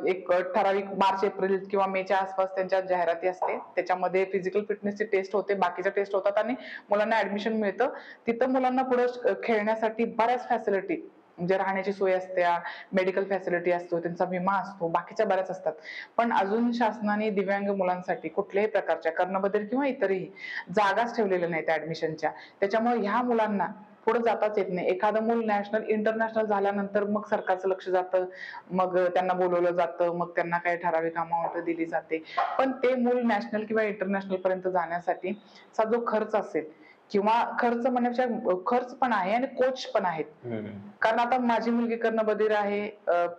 एक ठराविक मार्च-एप्रिल किंवा मेच्या आसपास त्यांच्या जाहिराती असते. त्याच्यामध्ये फिजिकल फिटनेसची टेस्ट होते, बाकीच्या टेस्ट होतात आणि मुलांना ऍडमिशन मिळतं. तिथं मुलांना पुढे खेळण्यासाठी बऱ्याच फॅसिलिटी म्हणजे राहण्याची सोय असते, मेडिकल फॅसिलिटी असतो, त्यांचा विमा असतो, बाकीच्या बऱ्याच असतात. पण अजून शासनाने दिव्यांग मुलांसाठी कुठल्याही प्रकारच्या कर्णबधिर किंवा इतरही जागाच ठेवलेल्या नाहीत ऍडमिशनच्या. त्याच्यामुळे ह्या मुलांना पुढे जाताच येत नाही. एखादं मूल नॅशनल इंटरनॅशनल झाल्यानंतर मग सरकारचं लक्ष जातं, मग त्यांना बोलवलं जातं, मग त्यांना काही ठराविक अमाऊंट दिली जाते. पण ते मूल नॅशनल किंवा इंटरनॅशनल पर्यंत जाण्यासाठी चा जो खर्च असेल किंवा खर्च म्हणण्यापेक्षा खर्च पण आहे आणि कोच पण आहेत. कारण आता माझी मुलगी कर्णबधिर आहे,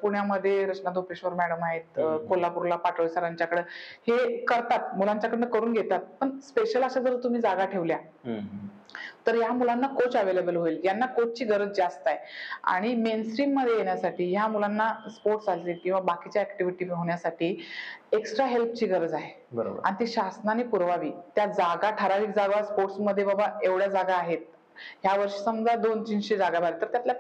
पुण्यामध्ये रचना धोपेश्वर मॅडम आहेत, कोल्हापूरला पाटोळे सरांच्याकडे हे करतात, मुलांच्याकडनं करून घेतात. पण स्पेशल अशा जर तुम्ही जागा ठेवल्या तर या मुलांना कोच अवेलेबल होईल. यांना कोचची गरज जास्त आहे आणि मेनस्ट्रीम मध्ये येण्यासाठी ह्या मुलांना स्पोर्ट्स असेल किंवा बाकीच्या ऍक्टिव्हिटी होण्यासाठी एक्स्ट्रा हेल्पची गरज आहे. आणि ती शासनाने पुरवावी. त्या जागा, ठराविक जागा स्पोर्ट्स मध्ये बाबा एवढ्या जागा आहेत, ह्या वर्षी समजा 200-300 जागा भरल्या, तर त्यातल्या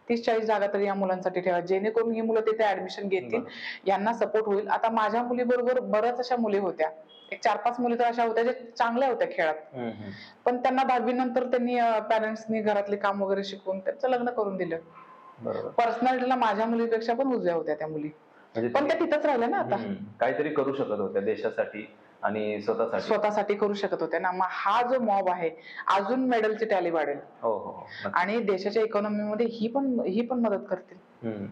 30-40 जागा तरी या मुलांसाठी ठेवा, जेणेकरून ही मुलं तिथे ऍडमिशन घेतील, यांना सपोर्ट होईल. आता माझ्या मुलीबरोबर बऱ्याच अशा मुली होत्या, एक 4-5 मुली तर अशा होत्या ज्या चांगल्या होत्या खेळात, पण त्यांना 10वी नंतर त्यांनी पॅरेंट्सनी घरातले काम वगैरे शिकवून त्यांचं लग्न करून दिलं. पर्सनॅलिटीला माझ्या मुलीपेक्षा पण उजव्या होत्या त्या मुली, पण त्या तिथंच राहिल्या ना. आता काहीतरी करू शकत होत्या देशासाठी आणि स्वतःसाठी करू शकत होत्या ना. मग हा जो मॉब आहे अजून मेडलची टॅली वाढेल आणि देशाच्या इकॉनॉमीमध्ये ही पण मदत करतील.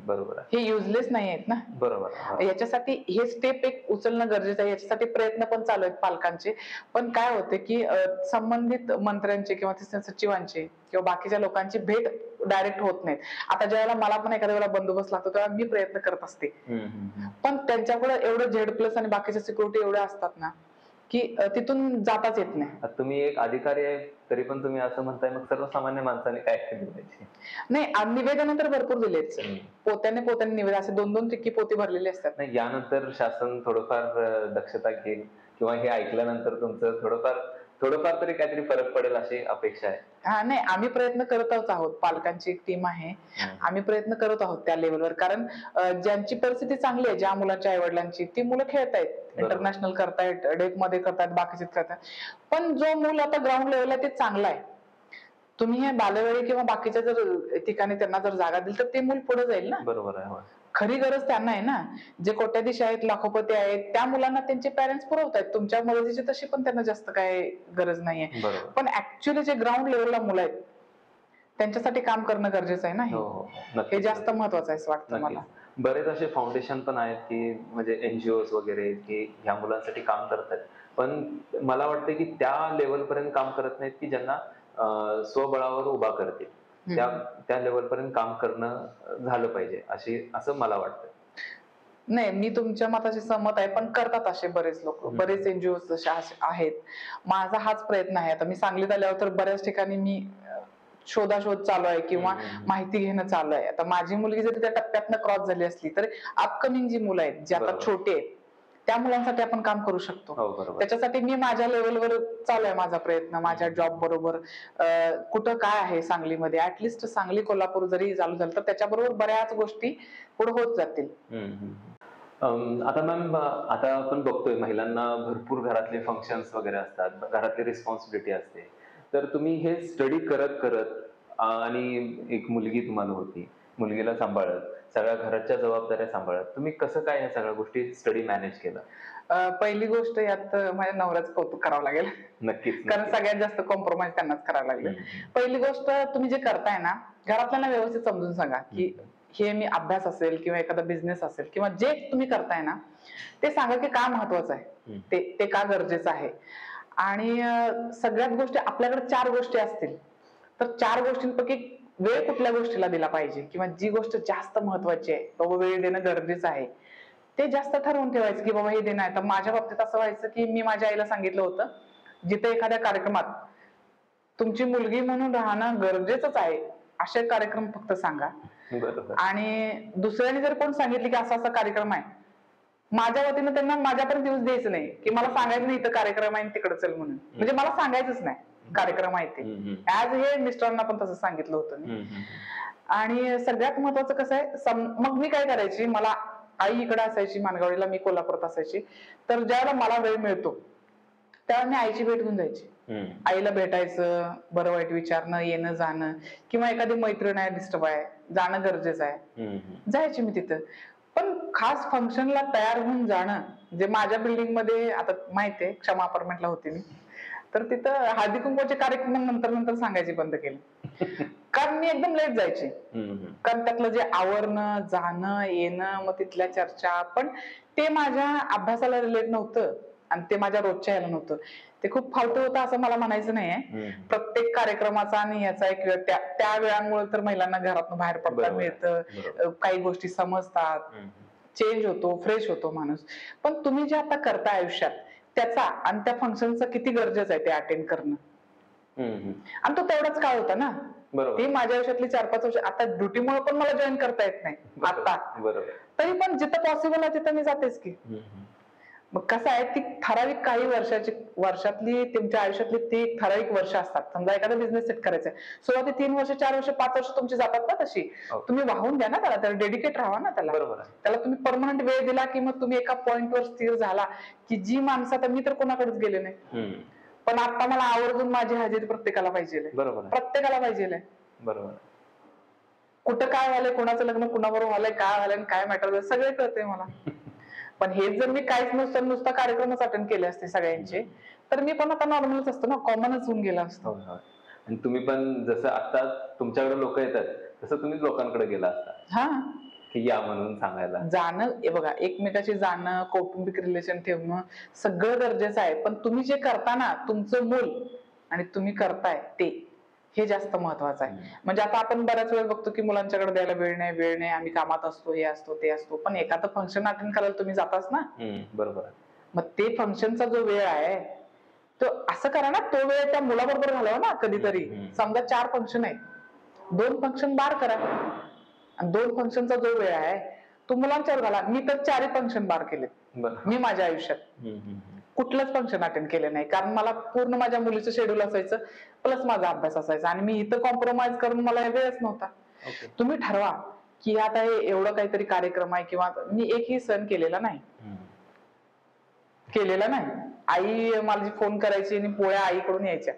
बरोबर, हे युजलेस नाही आहेत ना. बरोबर. याच्यासाठी हे स्टेप एक उचलणं गरजेचं आहे. याच्यासाठी प्रयत्न पण चालू आहेत पालकांचे. पण काय होते की संबंधित मंत्र्यांचे किंवा सचिवांचे किंवा बाकीच्या लोकांची भेट डायरेक्ट होत नाहीत. आता ज्यावेळेला मला पण एखाद्या वेळेला बंदोबस्त लागतो तेव्हा मी प्रयत्न करत असते, पण त्यांच्याकडे एवढं Z+ आणि बाकीच्या सिक्युरिटी एवढ्या असतात ना की तिथून जाताच येत नाही. तुम्ही एक अधिकारी आहे तरी पण तुम्ही असं म्हणताय, मग सर्वसामान्य माणसाने काय केलं पाहिजे? नाही, निवेदन तर भरपूर दिलेत. पोत्याने निवेदन असे 2-2 टिक्की पोती भरलेले असतात. नाही, यानंतर शासन थोडंफार दक्षता घेईल किंवा हे ऐकल्यानंतर तुमचं थोडंफार तरी काहीतरी फरक पडेल अशी अपेक्षा आहे. नाही, आम्ही प्रयत्न करतच आहोत. पालकांची एक टीम आहे, आम्ही प्रयत्न करत आहोत त्या लेवलवर. कारण ज्यांची परिस्थिती चांगली आहे, ज्या मुलांच्या आई वडिलांची, ती मुलं खेळतायत, इंटरनॅशनल करतायत, डेक मध्ये करतायत, बाकीचे करतायत. पण जो मूल आता ग्राउंड लेवलला ते चांगला आहे, तुम्ही हे बालेवाडी किंवा बाकीच्या जर ठिकाणी त्यांना जर जागा दिली तर ते मूल पुढे जाईल ना. बरोबर आहे. खरी गरज त्यांना आहे ना. जे कोट्याधीश आहेत, लाखोपती आहेत, त्या मुलांना त्यांचे पॅरेंट्स पुरवतायत. तुमच्या मदतीची तशी पण त्यांना जास्त काय गरज नाहीये. पण ऍक्च्युअली जे ग्राउंड लेवलला मुलं आहेत त्यांच्यासाठी काम करणं गरजेचं आहे ना. हे जास्त महत्वाचं आहे असं वाटतं मला. बरेच असे फाउंडेशन पण आहेत की म्हणजे NGOs वगैरे की ह्या मुलांसाठी काम करतात, पण मला वाटतं की त्या लेवल पर्यंत काम करत नाहीत की ज्यांना स्वबळावर उभा करतील. त्या लेवल पर्यंत काम करणं झालं पाहिजे असं मला वाटतं. नाही, मी तुमच्या मताशी सहमत आहे, पण करतात असे बरेच लोक, बरेच NGOs जसे आहेत. माझा हाच प्रयत्न आहे. आता मी सांगलीत आल्यावर तर बऱ्याच ठिकाणी मी शोधाशोध चालू आहे किंवा माहिती घेणं चालू आहे. आता माझी मुलगी जरी त्या टप्प्यातनं क्रॉस झाली असली तर अपकमिंग जी मुलं आहेत, जे आता छोटे आहेत, त्या मुलांसाठी आपण काम करू शकतो. त्याच्यासाठी मी माझ्या लेवलवर चालू आहे माझा प्रयत्न, माझ्या जॉब बरोबर. कुठं काय आहे सांगलीमध्ये, ऍटलिस्ट सांगली कोल्हापूर जरी चालू झालं तर त्याच्याबरोबर बऱ्याच गोष्टी पुढे होत जातील. आता मॅम, आता आपण बघतोय महिलांना भरपूर घरातले फंक्शन्स वगैरे असतात, घरातली रिस्पॉन्सिबिलिटी असते, तर तुम्ही हे स्टडी करत आणि एक मुलगी तुम्हाला होती, मुलगीला सांभाळत, सगळ्या घराच्या जबाबदाऱ्या सांभाळत, तुम्ही कसं काय ह्या सगळ्या गोष्टी स्टडी मॅनेज केलं? पहिली गोष्ट यात माझ्या नवऱ्याचं कौतुक करावं लागेल. नक्कीच. कारण सगळ्यात जास्त कॉम्प्रोमाइज त्यांनाच करावं लागेल. पहिली गोष्ट, तुम्ही जे करताय ना, घरातल्यांना व्यवस्थित समजून सांगा की हे मी अभ्यास असेल किंवा एखादा बिझनेस असेल किंवा जे तुम्ही करताय ना ते सांगा की का महत्वाचं आहे, ते का गरजेचं आहे. आणि सगळ्यात गोष्टी आपल्याकडे 4 गोष्टी असतील तर 4 गोष्टींपैकी वेळ कुठल्या गोष्टीला दिला पाहिजे किंवा जी गोष्ट जास्त महत्वाची आहे, बाबा वेळ देणं गरजेचं आहे, ते जास्त ठरवून ठेवायचं की बाबा हे देणं आहे. तर माझ्या बाबतीत असं व्हायचं की मी माझ्या आईला सांगितलं होतं, जिथे एखाद्या कार्यक्रमात तुमची मुलगी म्हणून राहणं गरजेचंच आहे असे कार्यक्रम फक्त सांगा. आणि दुसऱ्याने जर कोण सांगितले की असा असा कार्यक्रम आहे, माझ्या वतीनं त्यांना माझ्यापर्यंत दिवस द्यायचं नाही की मला सांगायचं नाही इथं कार्यक्रम आहे तिकडे चल म्हणून, म्हणजे मला सांगायचंच नाही कार्यक्रम आहे ते. ऍज हे मिस्टरांना पण तसं सांगितलं होतं मी. आणि सगळ्यात महत्वाचं कसं आहे, मग मी काय करायची, मला आई इकडे असायची मानगावडीला, मी कोल्हापुरात असायची, तर ज्यावेळेला मला वेळ मिळतो त्यावेळेला मी आईची भेट घेऊन जायची. आईला भेटायचं, बरं वाईट विचारणं, येणं जाणं, किंवा एखादी मैत्रीण आहे डिस्टर्ब आहे, जाणं गरजेचं आहे, जायची मी तिथं. पण खास फंक्शनला तयार होऊन जाणं, जे माझ्या बिल्डिंग मध्ये आता माहितीये क्षमा अपार्टमेंटला होते मी, तर तिथं हळदी कुंकवाचे कार्यक्रम नंतर सांगायचे बंद केले कारण मी एकदम लेट जायचे. कारण त्यातलं जे आवरणं, जाणं, येणं, मग तिथल्या चर्चा, पण ते माझ्या अभ्यासाला रिलेट नव्हतं आणि ते माझ्या रोजच्या याला नव्हतं. ते खूप फालतू होतं असं मला म्हणायचं नाहीये. प्रत्येक कार्यक्रमाचा आणि याचा एक वेळ, त्या वेळांमुळे तर महिलांना घरातून बाहेर पडता मिळतं, काही गोष्टी समजतात, चेंज होतो, फ्रेश होतो माणूस. पण तुम्ही जे आता करता आयुष्यात त्याचा आणि त्या फंक्शनचं किती गरजेचं आहे ते अटेंड करणं. आणि तो तेवढाच काळ होता ना, ती माझ्या आयुष्यातली 4-5 वर्ष. आता ड्युटीमुळे पण मला जॉईन करता येत नाही आता, तरी पण जिथं पॉसिबल आहे तिथं मी जातेच की. मग कसं आहे, ती ठराविक काही वर्षातली तुमच्या आयुष्यातली ती ठराविक वर्ष असतात. समजा एखादा बिझनेस सेट करायचा आहे, सुरुवाती 3 वर्ष, 4 वर्ष, 5 वर्ष तुमची जातात ना, तशी तुम्ही वाहून द्या ना त्याला डेडिकेट राहा ना त्याला. त्याला तुम्ही परमनंट वेळ दिला की मग तुम्ही एका पॉइंटवर स्थिर झाला की जी माणसं, आता मी तर कोणाकडेच गेले नाही, पण आता मला आवर्जून माझी हजेरी प्रत्येकाला पाहिजे, प्रत्येकाला पाहिजे. बरोबर, कुठं काय व्हायलंय, कोणाचं लग्न कुणाबरोबर व्हायलंय, काय व्हायलंय, काय मॅटर सगळे कळतंय मला. पण हेच जर मी काहीच नुसता कार्यक्रमच अटेंड केले असते सगळ्यांचे, तर मी पण आता नॉर्मलच असतो ना, कॉमनच होऊन गेला असतो. आणि तुम्ही पण जसं आता तुमच्याकडे लोक येतात तसं तुम्ही लोकांकडे गेला असता. हा, की या म्हणून सांगायला जाणं, हे बघा, एकमेकाशी जाणं, कौटुंबिक रिलेशन ठेवणं सगळं गरजेचं आहे. पण तुम्ही जे करताना तुमचं मूल आणि तुम्ही करताय ते, हे जास्त महत्वाचं आहे. म्हणजे आता आपण बऱ्याच वेळ बघतो की मुलांच्याकडे द्यायला वेळ नाही, आम्ही कामात असतो, हे असतो, ते असतो, पण एखादं फंक्शन अटेंड करायला तुम्ही जाताच ना. बरोबर. मग ते फंक्शनचा जो वेळ आहे तो असं करा ना, तो वेळ त्या मुलाबरोबर घालवा ना कधीतरी. समजा 4 फंक्शन आहेत, 2 फंक्शन बार करा आणि 2 फंक्शनचा जो वेळ आहे तो मुलांच्यावर घाला. मी तर 4 फंक्शन बार केलेत मी माझ्या आयुष्यात, कुठलंच फंक्शन अटेंड केलं नाही, कारण मला पूर्ण माझ्या मुलीचं शेड्यूल असायचं, प्लस माझा अभ्यास असायचा, आणि मी इथं कॉम्प्रोमाइज करून मला वेळच नव्हता. तुम्ही ठरवा की आता हे एवढं काहीतरी कार्यक्रम आहे, किंवा मी एकही सण केलेला नाही. आई मला फोन करायची आणि पोळ्या आईकडून यायच्या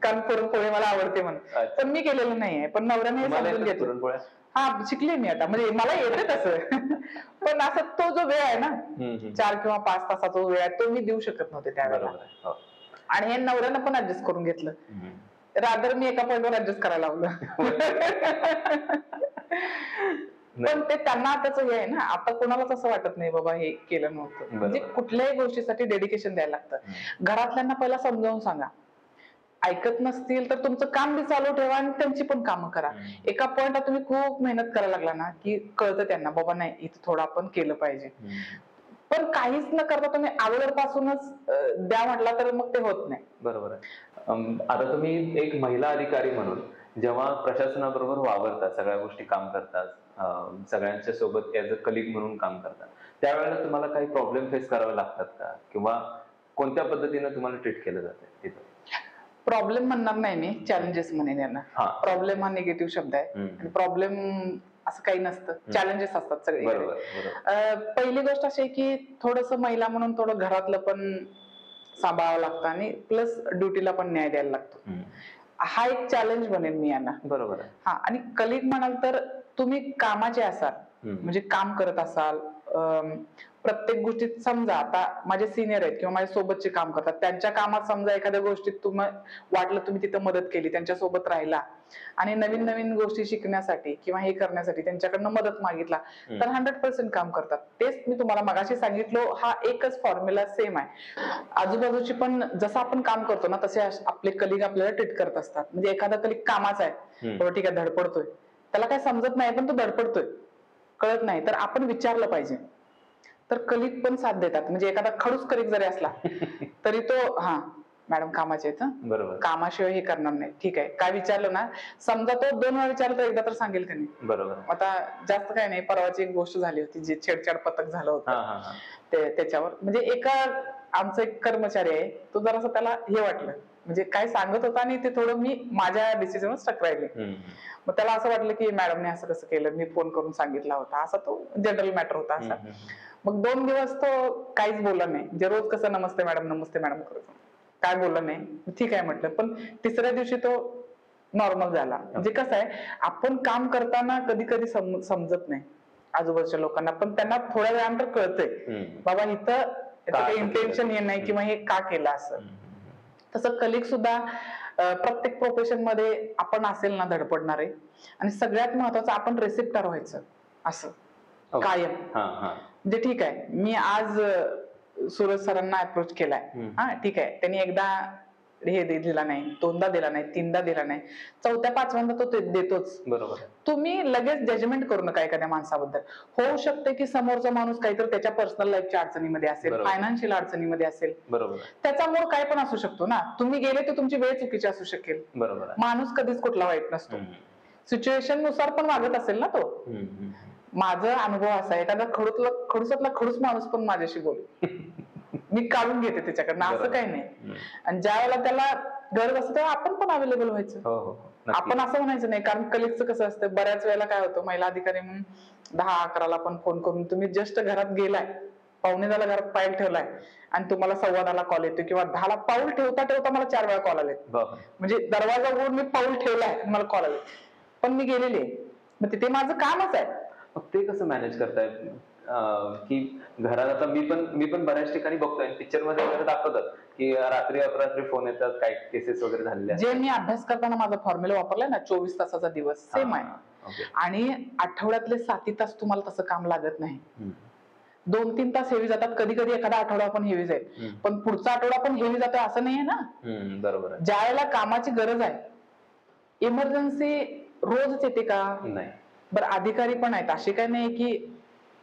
कारण पुरणपोळी मला आवडते म्हणून, पण मी केलेलं नाहीये. पण नवऱ्याने समजून घेतलं. हा, शिकले मी आता, म्हणजे मला येते तसं पण असं तो जो वेळ आहे ना 4 किंवा 5 तासाचा वेळ आहे, तो मी देऊ शकत नव्हते त्यावेळेला. आणि हे नवऱ्यानं पण ऍडजस्ट करून घेतलं, रादर मी एका पॉइंटवर ऍडजस्ट करायला लावलं. पण ते त्यांना त्याचं हे आहे ना, आता कोणालाच असं वाटत नाही बाबा हे केलं नव्हतं. म्हणजे कुठल्याही गोष्टीसाठी डेडिकेशन द्यायला लागतं. घरातल्यांना पहिला समजावून सांगा, ऐकत नसतील तर तुमचं काम बी चालू ठेवा आणि त्यांची पण कामं करा. एका पॉइंटला तुम्ही खूप मेहनत करायला लागला ना की कळतं त्यांना, बाबा नाही इथं थोडं आपण केलं पाहिजे. पण काहीच न करता तुम्ही अगोदरपासूनच द्या म्हटला तर मग ते होत नाही. बरोबर आहे. आता तुम्ही एक महिला अधिकारी म्हणून जेव्हा प्रशासनाबरोबर वावरता, सगळ्या गोष्टी काम करतात, सगळ्यांच्या सोबत ऍज अ कलिग म्हणून काम करतात, त्यावेळेला तुम्हाला काही प्रॉब्लेम फेस करावे लागतात का, किंवा कोणत्या पद्धतीने तुम्हाला ट्रीट केलं जातं तिथं? प्रॉब्लेम म्हणणार नाही मी, चॅलेंजेस म्हणेन यांना. प्रॉब्लेम हा निगेटिव्ह शब्द आहे आणि प्रॉब्लेम असं काही नसतं, चॅलेंजेस असतात सगळे. पहिली गोष्ट अशी आहे की थोडंसं महिला म्हणून थोडं घरातलं पण सांभाळावं लागतं आणि प्लस ड्युटीला पण न्याय द्यायला लागतो. हा एक चॅलेंज बनेल मी यांना. बरोबर. हा, आणि कलिग म्हणाल तर तुम्ही कामाचे असाल, म्हणजे काम करत असाल, प्रत्येक गोष्टीत समजा आता माझे सिनियर आहेत किंवा माझ्या सोबतचे काम करतात, त्यांच्या कामात समजा एखाद्या गोष्टीत वाटलं तुम्ही तिथं मदत केली, त्यांच्यासोबत राहिला आणि नवीन नवीन गोष्टी शिकण्यासाठी किंवा हे करण्यासाठी त्यांच्याकडनं मदत मागितला तर 100% काम करतात. तेच मी तुम्हाला मगाशी सांगितलं, हा एकच फॉर्म्युला सेम आहे. आजूबाजूची पण जसं आपण काम करतो ना तसे आपले कलिग आपल्याला ट्रीट करत असतात. म्हणजे एखादा कलिग कामाचा आहे, तो ठीक आहे धडपडतोय, त्याला काय समजत नाही पण तो धडपडतोय, कळत नाही, तर आपण विचारलं पाहिजे, तर कलिग पण साथ देतात. म्हणजे एखादा खडूस कलिग जरी असला तरी तो हा मॅडम कामाचे आहेत, बरोबर, कामाशिवाय हे करणार नाही, ठीक आहे, काय विचारलं ना, समजा तो 2 वेळा विचारलं तर एकदा तर सांगेल का नाही. बरोबर. आता जास्त काय नाही, परवाची एक गोष्ट झाली होती, जे छेडछाड पथक झालं होतं त्याच्यावर. म्हणजे आमचा एक कर्मचारी आहे, तो जरासं त्याला हे वाटलं, म्हणजे काय सांगत होता आणि ते थोडं मी माझ्या डिसिजनवर स्टक राहिले. मग त्याला असं वाटलं की मॅडमने असं कसं केलं, मी फोन करून सांगितला होता, असा तो जनरल मॅटर होता असा. मग 2 दिवस तो काहीच बोलला नाही, म्हणजे रोज कसं नमस्ते मॅडम करतो, काय बोलला नाही, ठीक आहे म्हटलं. पण तिसऱ्या दिवशी तो नॉर्मल झाला. म्हणजे कसं आहे, आपण काम करताना कधी कधी समजत नाही आजूबाजूच्या लोकांना, पण त्यांना थोड्या वेळानंतर कळतंय बाबा इथं काही इंटेन्शन हे नाही किंवा हे का केलं असं. तसं कलिग सुद्धा प्रत्येक प्रोफेशन मध्ये आपण असेल ना धडपडणारे, आणि सगळ्यात महत्वाचं आपण रिसिप्टर व्हायचं असं कायम. म्हणजे ठीक आहे, मी आज सूरज सरांना अप्रोच केलाय, हा ठीक आहे, त्यांनी एकदा हे दिला नाही, 2दा दिला नाही, 3दा दिला नाही, 4थ्या 5व्यांदा तो देतोच. बरोबर. तुम्ही लगेच जजमेंट करू नका एखाद्या माणसाबद्दल. होऊ शकते की समोरचा माणूस काहीतरी त्याच्या पर्सनल लाईफच्या अडचणीमध्ये असेल, फायनान्शियल अडचणीमध्ये असेल, बरोबर, त्याचा मूळ काय पण असू शकतो ना. तुम्ही गेले तर तुमची वेळ चुकीची असू शकेल, बरोबर. माणूस कधीच कुठला वाईट नसतो, सिच्युएशन नुसार पण वागत असेल ना तो. माझा अनुभव असा आहे, एखादा खडूसातला खडूस माणूस पण माझ्याशी बोल, मी काढून घेते त्याच्याकडनं, असं काही नाही. आणि ज्या वेळेला त्याला गरज असते तेव्हा आपण पण अवेलेबल व्हायचं. आपण असं म्हणायचं नाही, कारण कलिगचं कसं असतं, बऱ्याच वेळेला काय होतं, महिला अधिकारी म्हणून 10-11ला पण फोन करून तुम्ही जस्ट घरात गेलाय, 9:45ला घरात पाऊल ठेवलाय आणि तुम्हाला 9:15ला कॉल येतो, किंवा 10ला पाऊल ठेवता मला 4 वेळा कॉल आले. म्हणजे दरवाजा उघडून मी पाऊल ठेवलाय, मला कॉल आले, पण मी गेलेली आहे. मग तिथे माझं कामच आहे. ते कसं मॅनेज करताय की घरात? आता मी पण बऱ्याच ठिकाणी बघतोय, पिक्चर मध्ये वगैरे दाखवतात की रात्री अपरात्री फोन येतात, काय केसेस वगैरे झालेल्या. जे मी अभ्यास करताना माझा फॉर्म्युला वापरलाय ना, 24 तासाचा दिवस सेम आहे. आणि आठवड्यातले 7 तास तुम्हाला तसं काम लागत नाही. 2-3 तास हेवी जातात, कधी कधी एखादा आठवडा पण हेवी जाईल, पण पुढचा आठवडा पण हेवी जातोय असं नाहीये ना. बरोबर. ज्या वेळेला कामाची गरज आहे, इमर्जन्सी रोजच येते का? नाही. बरं, अधिकारी पण आहेत, असे काही नाही की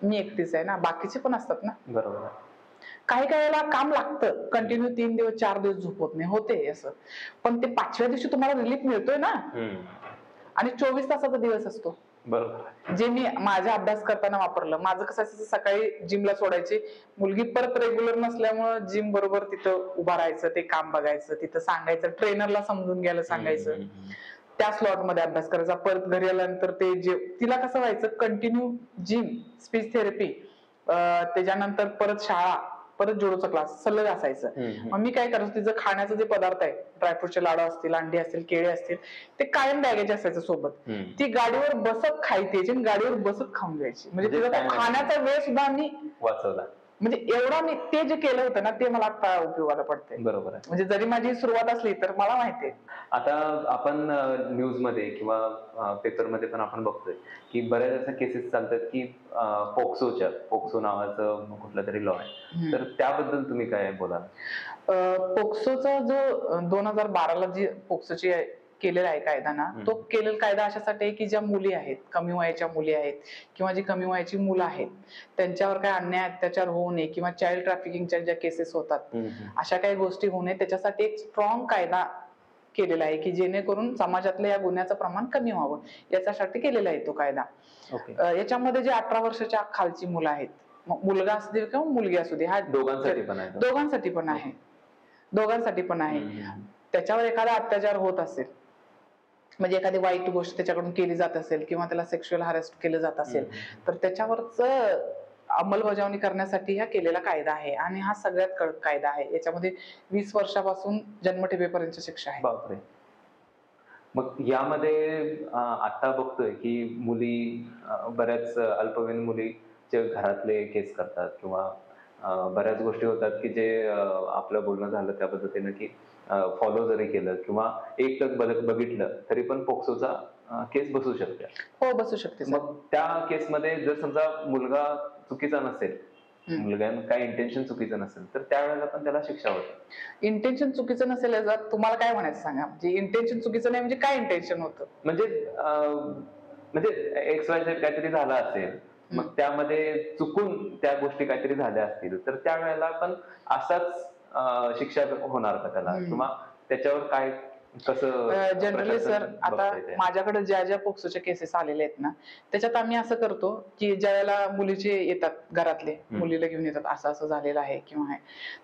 मी एकटीच आहे ना, बाकीचे पण असतात ना. बरोबर. काही वेळेला काम लागतं, कंटिन्यू 3 दिवस 4 दिवस झोपत नाही, होते असं, पण ते 5व्या दिवशी तुम्हाला रिलीफ मिळतोय ना. आणि 24 तासाचा दिवस असतो. बरोबर. जे मी माझ्या अभ्यास करताना वापरलं. माझं कसं असायचं, सकाळी जिमला सोडायची मुलगी, परत रेग्युलर नसल्यामुळं जिम बरोबर तिथं उभा राहायचं, ते काम बघायचं, तिथं सांगायचं, ट्रेनरला समजून घ्यायला सांगायचं, त्या स्लॉट मध्ये अभ्यास करायचा. परत घरी आल्यानंतर ते तिला कसं व्हायचं, कंटिन्यू जिम, स्पीच थेरपी, त्याच्यानंतर परत शाळा, परत जुडोचा क्लास सलग असायचं. मग मी काय करायचं, तिचं खाण्याचं जे पदार्थ आहे, ड्रायफ्रुटचे लाडू असतील, अंडी असतील, केळे असतील, ते कायम बॅगेचे असायचं सोबत. ती गाडीवर बसत खायची आणि गाडीवर बसत खाऊन घ्यायची. म्हणजे तिचा खाण्याचा वेळ सुद्धा आम्ही वाचवला. म्हणजे एवढा मी ते जे केलं होतं ना, ते मला आता उपयोगाला पडते. बरोबर आहे. म्हणजे जरी माझी सुरुवात असली तर मला माहितीये. आता आपण न्यूज मध्ये किंवा पेपर मध्ये पण आपण बघतोय की बऱ्याच अशा केसेस चालतात की पोक्सो नावाचं कुठलं तरी लॉ आहे, तर त्याबद्दल तुम्ही काय बोलाल? पोक्सोचा जो 2012ला जी पोक्सोची केलेला आहे कायदा ना, तो केलेला कायदा अशासाठी आहे की ज्या मुली आहेत, कमी वयाच्या मुली आहेत किंवा जी कमी वयाची मुलं आहेत, त्यांच्यावर काय अन्याय अत्याचार होऊ नये किंवा चाइल्ड ट्रॅफिकिंगच्या ज्या केसेस होतात, अशा काही गोष्टी होऊ नये, त्याच्यासाठी एक स्ट्रॉंग कायदा केलेला आहे की जेणेकरून समाजातल्या या गुन्ह्याचं प्रमाण कमी व्हावं, याच्यासाठी केलेला आहे तो कायदा. याच्यामध्ये जे 18 वर्षाच्या खालची मुलं आहेत, मुलगा असू दे किंवा मुलगी असू दे, हा दोघांसाठी पण आहे. त्याच्यावर एखादा अत्याचार होत असेल, म्हणजे एखादी वाईट गोष्ट त्याच्याकडून केली जात असेल किंवा त्याला सेक्शुअल हॅरेस्ट केलं जात असेल, तर त्याच्यावरच अंमलबजावणी करण्यासाठी हा केलेला कायदा आहे. आणि हा सगळ्यात कडक कायदा आहे. याच्यामध्ये 20 वर्षापासून जन्मठेपेपर्यंत शिक्षा आहे. बापरे. मग यामध्ये आता बघतोय की मुली, बऱ्याच अल्पवयीन मुली जे घरातले केस करतात किंवा बऱ्याच गोष्टी होतात की जे आपलं बोलणं झालं त्या पद्धतीनं की फॉलो जरी केलं किंवा एक टक बघितलं तरी पण पोक्सोचा केस बसू शकते. हो, बसू शकते सर. मग त्या केसमध्ये जर समजा मुलगा चुकीचा नसेल, मुलग्यानं काय इंटेन्शन चुकीचं नसेल, तर त्यावेळेला पण त्याला शिक्षा होते. इंटेन्शन चुकीचं नसेल याचा तुम्हाला काय म्हणायचं सांगा? म्हणजे इंटेन्शन चुकीचं नाही म्हणजे काय इंटेन्शन होतं? म्हणजे एक्स वाय झेड काहीतरी झालं असेल, मग त्यामध्ये चुकून त्या गोष्टी काहीतरी झाल्या असतील, तर त्यावेळेला पण असाच शिक्षा होणार का त्याला किंवा त्याच्यावर काय कसं जनरली सर प्रशासन आता बघतंय ते? माझ्याकडे ज्या ज्या पोक्सोच्या केसेस आलेले आहेत ना, त्याच्यात आम्ही असं करतो की ज्या वेळेला मुलीचे येतात घरातले, मुलीला घेऊन येतात असं असं झालेलं आहे किंवा आहे,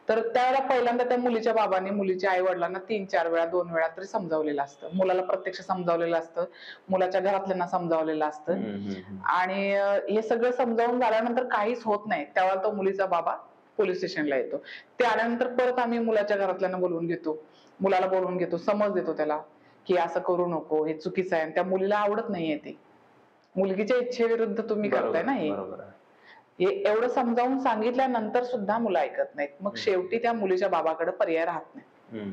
तर त्यावेळेला पहिल्यांदा त्या मुलीच्या बाबांनी मुलीच्या आई वडिलांना 3-4 वेळा 2 वेळा तरी समजावलेलं असतं. मुलाला प्रत्यक्ष समजावलेलं असतं, मुलाच्या घरातल्यांना समजावलेलं असतं. आणि हे सगळं समजावून झाल्यानंतर काहीच होत नाही, त्यावेळेला तो मुलीचा बाबा पोलीस स्टेशनला येतो. ते आल्यानंतर परत आम्ही मुलाच्या घरातल्यांना बोलवून घेतो, मुलाला बोलवून घेतो, समज देतो त्याला की असं करू नको, हे चुकीचं आहे. त्या मुलीला आवडत नाहीये ते, मुलगीच्या इच्छेविरुद्ध तुम्ही करताय ना हे. हे एवढं समजावून सांगितल्यानंतर सुद्धा मुलं ऐकत नाहीत. मग शेवटी त्या मुलीच्या बाबाकडे पर्याय राहत नाही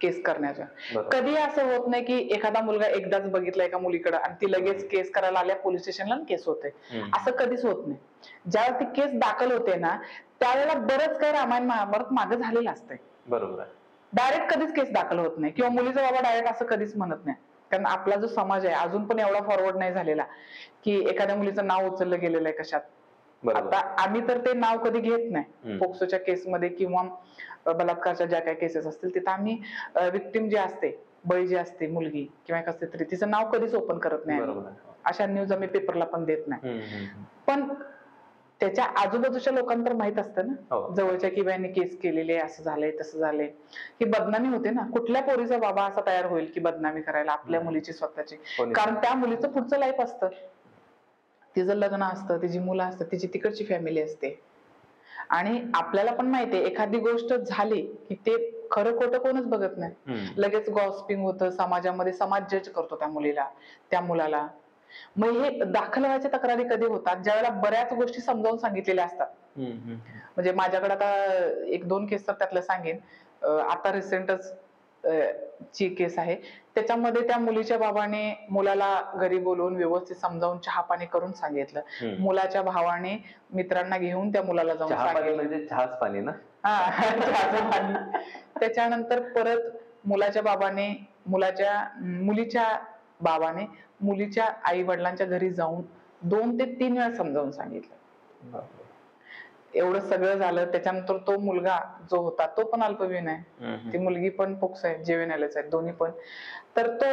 केस करण्याचा. कधी असं होत नाही की एखादा मुलगा एकदाच बघितला एका मुलीकडे आणि ती लगेच केस करायला आल्या पोलीस स्टेशनला केस होते, असं कधीच होत नाही. ज्यावेळेला ती केस दाखल होते ना, त्यावेळेला बरंच काही रामायण महाभारत मागे झालेलं असतंय. बरोबर आहे. डायरेक्ट कधीच केस दाखल होत नाही किंवा मुलीचा बाबा डायरेक्ट असं कधीच म्हणत नाही. कारण आपला जो समाज आहे अजून पण एवढा फॉरवर्ड नाही झालेला की एखाद्या मुलीचं नाव उचललं गेलेलं आहे कशात. आता आम्ही तर ते नाव कधी घेत नाही पोक्सोच्या केसमध्ये किंवा बलात्कारच्या ज्या काही केसेस असतील तिथं आम्ही विक्टिम जे असते, बळी जी असते मुलगी किंवा एक असते तरी तिचं नाव कधीच ओपन करत नाही. अशा न्यूज आम्ही पेपरला पण देत नाही. पण त्याच्या आजूबाजूच्या लोकांना तर माहित असतं ना, जवळच्या की बाईंनी केस केलेली आहे, असं झालंय तसं झालंय, ही बदनामी होते ना. कुठल्या पोरीचा बाबा असा तयार होईल की बदनामी करायला आपल्या मुलीची स्वतःची? कारण त्या मुलीचं पुढचं लाईफ असतं, तिचं लग्न असतं, तिची मुलं असतात, तिची तिकडची फॅमिली असते. आणि आपल्याला पण माहितीये एखादी गोष्ट झाली की ते खरं खोटं कोणच बघत नाही, लगेच गॉसिपिंग होतं समाजामध्ये, समाज जज करतो त्या मुलीला, त्या मुलाला. मग हे दाखल व्हायच्या तक्रारी कधी होतात ज्यावेळेला बऱ्याच गोष्टी समजावून सांगितलेल्या असतात. म्हणजे माझ्याकडे आता 1-2 केस तर त्यातलं सांगेन. आता रिसेंटच ची केस आहे, त्याच्यामध्ये त्या मुलीच्या बाबाने मुलाला घरी बोलवून व्यवस्थित समजावून चहा पाणी करून सांगितलं. मुलाच्या भावाने मित्रांना घेऊन त्या मुलाला जाऊन सांगितलं. म्हणजे चहाच पाणी ना? हा, चहाचं पाणी. त्याच्यानंतर परत मुलीच्या बाबाने मुलीच्या आई वडिलांच्या घरी जाऊन 2 ते 3 वेळा समजावून सांगितलं. एवढं सगळं झालं त्याच्यानंतर तो मुलगा जो होता तो पण अल्पवयीन आहे, ती मुलगी पण पोक्सो आहे, जुव्हेनाइलच आहे दोन्ही पण. तर तो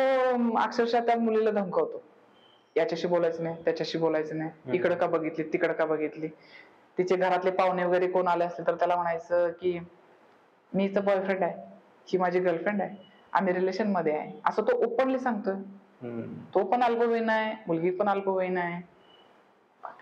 अक्षरशः त्या मुलीला धमकावतो, याच्याशी बोलायचं नाही, त्याच्याशी बोलायचं नाही, इकडं का बघितली, तिकडं का बघितली. तिचे घरातले पाहुणे वगैरे कोण आले असले तर त्याला म्हणायचं की मी हिचा बॉयफ्रेंड आहे, ही माझी गर्लफ्रेंड आहे, आम्ही रिलेशन मध्ये आहे, असं तो ओपनली सांगतोय. तो पण अल्पवयीन आहे, मुलगी पण अल्पवयीन आहे.